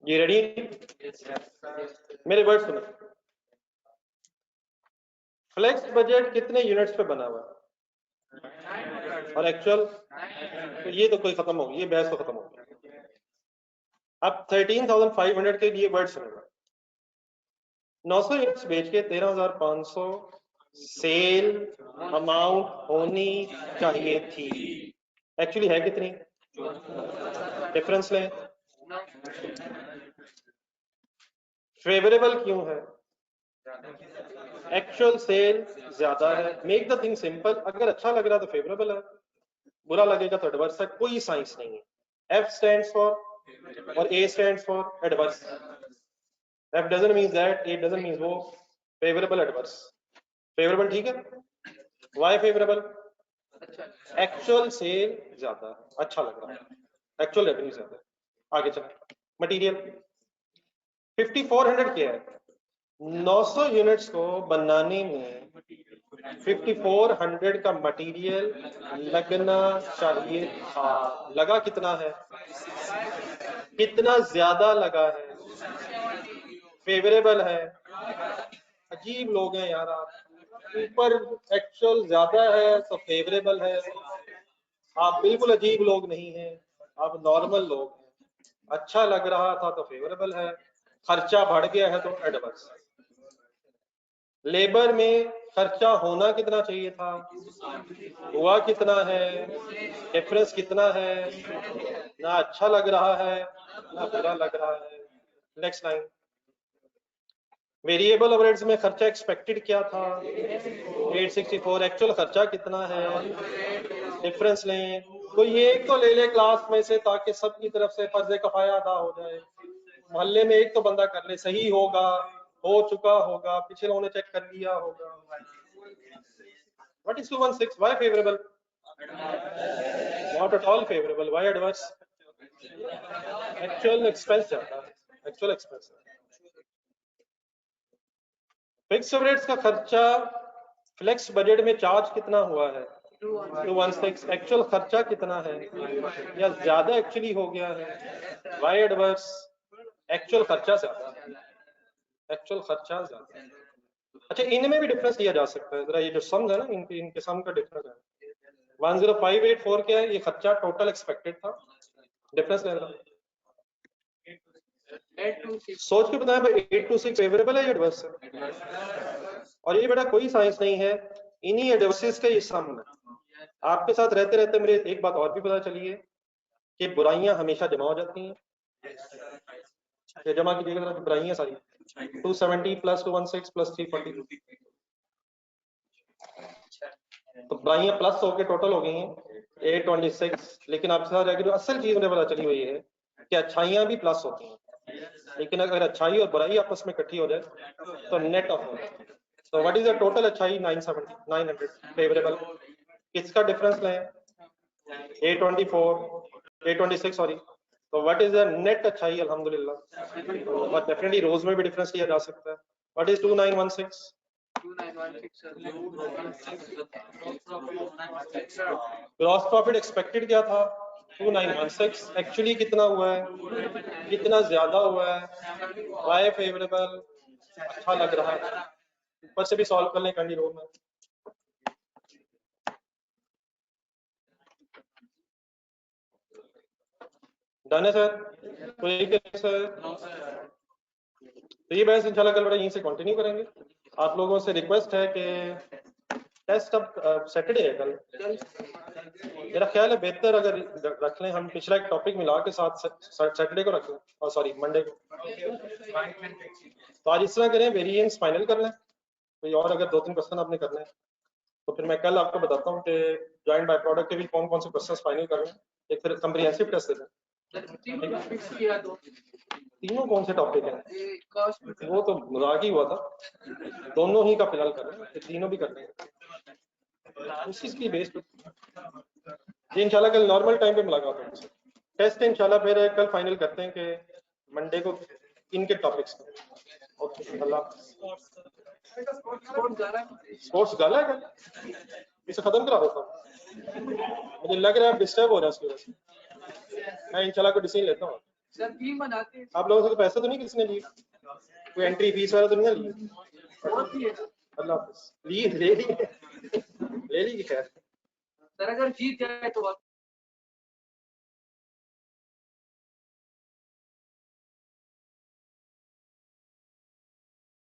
Speaker 1: ये रेडी? मेरे वर्ड सुनो, फ्लेक्स बजट कितने यूनिट्स पे बना हुआ है और एक्चुअल, तो ये तो कोई खत्म हो गई, ये बहस तो खत्म हो गई। अब 13,500 के लिए वर्ड सुनो, 900 यूनिट्स बेच के 13,500 सेल अमाउंट होनी चाहिए थी, एक्चुअली है कितनी? डिफरेंस लें। फेवरेबल क्यों है? एक्चुअल सेल ज्यादा है। मेक द थिंग सिंपल, अगर अच्छा लग रहा है तो फेवरेबल है, बुरा लगेगा तो एडवर्स है, कोई साइंस नहीं है। F stands for और A stands for adverse. F doesn't mean that, A doesn't mean वो, favorable adverse, favorable ठीक है। Why favorable? एक्चुअल सेल ज्यादा है, अच्छा लग रहा है, एक्चुअल रेवेन्यू ज्यादा है। आगे चला, मटेरियल 5400 क्या है? 900 यूनिट्स को बनाने में 5400 का मटेरियल लगना चाहिए था, लगा कितना है? कितना ज्यादा लगा है? फेवरेबल है। अजीब लोग हैं यार आप, ऊपर एक्चुअल ज्यादा है तो फेवरेबल है, आप बिल्कुल अजीब लोग नहीं हैं, आप नॉर्मल लोग हैं। अच्छा लग रहा था तो फेवरेबल है, खर्चा बढ़ गया है तो एडवर्स। लेबर में खर्चा होना कितना चाहिए था, हुआ कितना है? डिफरेंस कितना है? ना अच्छा लग रहा है ना बुरा लग रहा है। नेक्स्ट लाइन, वेरिएबल ओवरहेड्स में खर्चा एक्सपेक्टेड क्या था? 864, एक्चुअल खर्चा कितना है? डिफरेंस लें, कोई एक तो ले ले क्लास में से ताकि सबकी तरफ से फर्ज कफाया अदा हो जाए। मोहल्ले में एक तो बंदा कर ले, सही होगा, हो चुका होगा, पिछले लोगों ने चेक कर लिया होगा। What is 216? Why favorable? Not at all favorable. Why adverse? Actual expense ज्यादा है, actual expense। फिक्स ओवरहेड्स का खर्चा फ्लेक्स बजट में चार्ज कितना हुआ है? 216। एक्चुअल खर्चा कितना है? या ज्यादा एक्चुअली हो गया है? Y adverse? एक्चुअल खर्चा ज्यादा है, एक्चुअल खर्चा ज्यादा है। अच्छा, इनमें भी डिफरेंस लिया जा सकता है, जरा ये जो सम है ना, इनके सम का डिफरेंस है। 10584 क्या है? ये खर्चा टोटल एक्सपेक्टेड था, डिफरेंस ले रहा। सोच के बताया भाई, 826 फेवरेबल है या एडवर्स है? और ये बेटा कोई साइंस नहीं है, इन्हीं एडवर्सेस का ये सम है। आपके साथ रहते रहते मुझे एक बात और भी पता चली है कि बुराइयां हमेशा जमा हो जाती हैं। ये जमा कीजिएगा, बुराइयां सारी 270 प्लस 216 प्लस 340, तो बुराइयां प्लस होके टोटल हो गई हैं 826। लेकिन आपके साथ रहकर जो असल चीज मुझे पता चली हुई है कि अच्छाइयां भी प्लस होती हैं, लेकिन अगर अच्छाई और बुराई आपस में इकट्ठी हो जाए तो नेट ऑफ होता है। तो व्हाट इज द टोटल अच्छाई? 970, 900 फेवरेबल। किसका डिफरेंस लें? 824, 826 सॉरी। तो व्हाट इज द नेट अच्छाई? अल्हम्दुलिल्लाह। और डेफिनेटली रोज में भी डिफरेंस लिया जा सकता है। What is 2916? Gross profit expected क्या था? 2916। एक्चुअली कितना हुआ है? कितना ज्यादा हुआ है? Why favourable? अच्छा लग रहा है। ऊपर से भी सॉल्व कर लें कैंडी रो में। डन है सर? कोई सर? तो ये बहस इंशाल्लाह कल बड़ा यहीं से कंटिन्यू करेंगे। आप लोगों से रिक्वेस्ट है कि टेस्ट अब सैटरडे है कल, मेरा ख्याल है बेहतर अगर रख लें हम, पिछला एक टॉपिक मिला के साथ सैटरडे को रख लें, और सॉरी मंडे को। तो आज इस तरह करें, वेरिएंस फाइनल कर लें, कोई और अगर 2-3 क्वेश्चन आपने करने हैं तो फिर मैं कल आपको बताता हूँ कि जॉइंट बाय प्रोडक्ट के भी कौन कौन से क्वेश्चंस फाइनल कर रहे हैं, एक फिर कंप्रिहेंसिव टेस्ट देते हैं।
Speaker 2: सर तीनों टॉपिक्स किया दो,
Speaker 1: तीनों कौन से टॉपिक हैं?
Speaker 2: ये कॉस्ट
Speaker 1: वो तो मजाक ही हुआ था, दोनों ही का फिलहाल कर रहे हैं, फिर तीनों भी कर रहे हैं उस चीज की बेस पे। जी इंशाल्लाह कल नॉर्मल टाइम पे मुलाकात होगी। टेस्ट इंशाल्लाह फिर कल फाइनल करते हैं कि मंडे को इनके टॉपिक्स पे। ओके अल्लाह।
Speaker 2: स्पोर्ट्स गाला
Speaker 1: स्पोर्ट्स गाला है कल, इसे खत्म करा देता हूँ, मुझे लग रहा है डिस्टर्ब हो रहा है उसकी वजह से। मैं इंशाल्लाह को डिसीजन लेता हूँ।
Speaker 2: सर टीम बनाते हैं,
Speaker 1: आप लोगों से तो पैसा तो नहीं किसने लिया, कोई एंट्री फीस वाला तो नहीं ना लिया?
Speaker 2: होती है
Speaker 1: अल्लाह हाफिज़। ली ले ली ले ली खैर।
Speaker 2: सर, अगर जीत जाए तो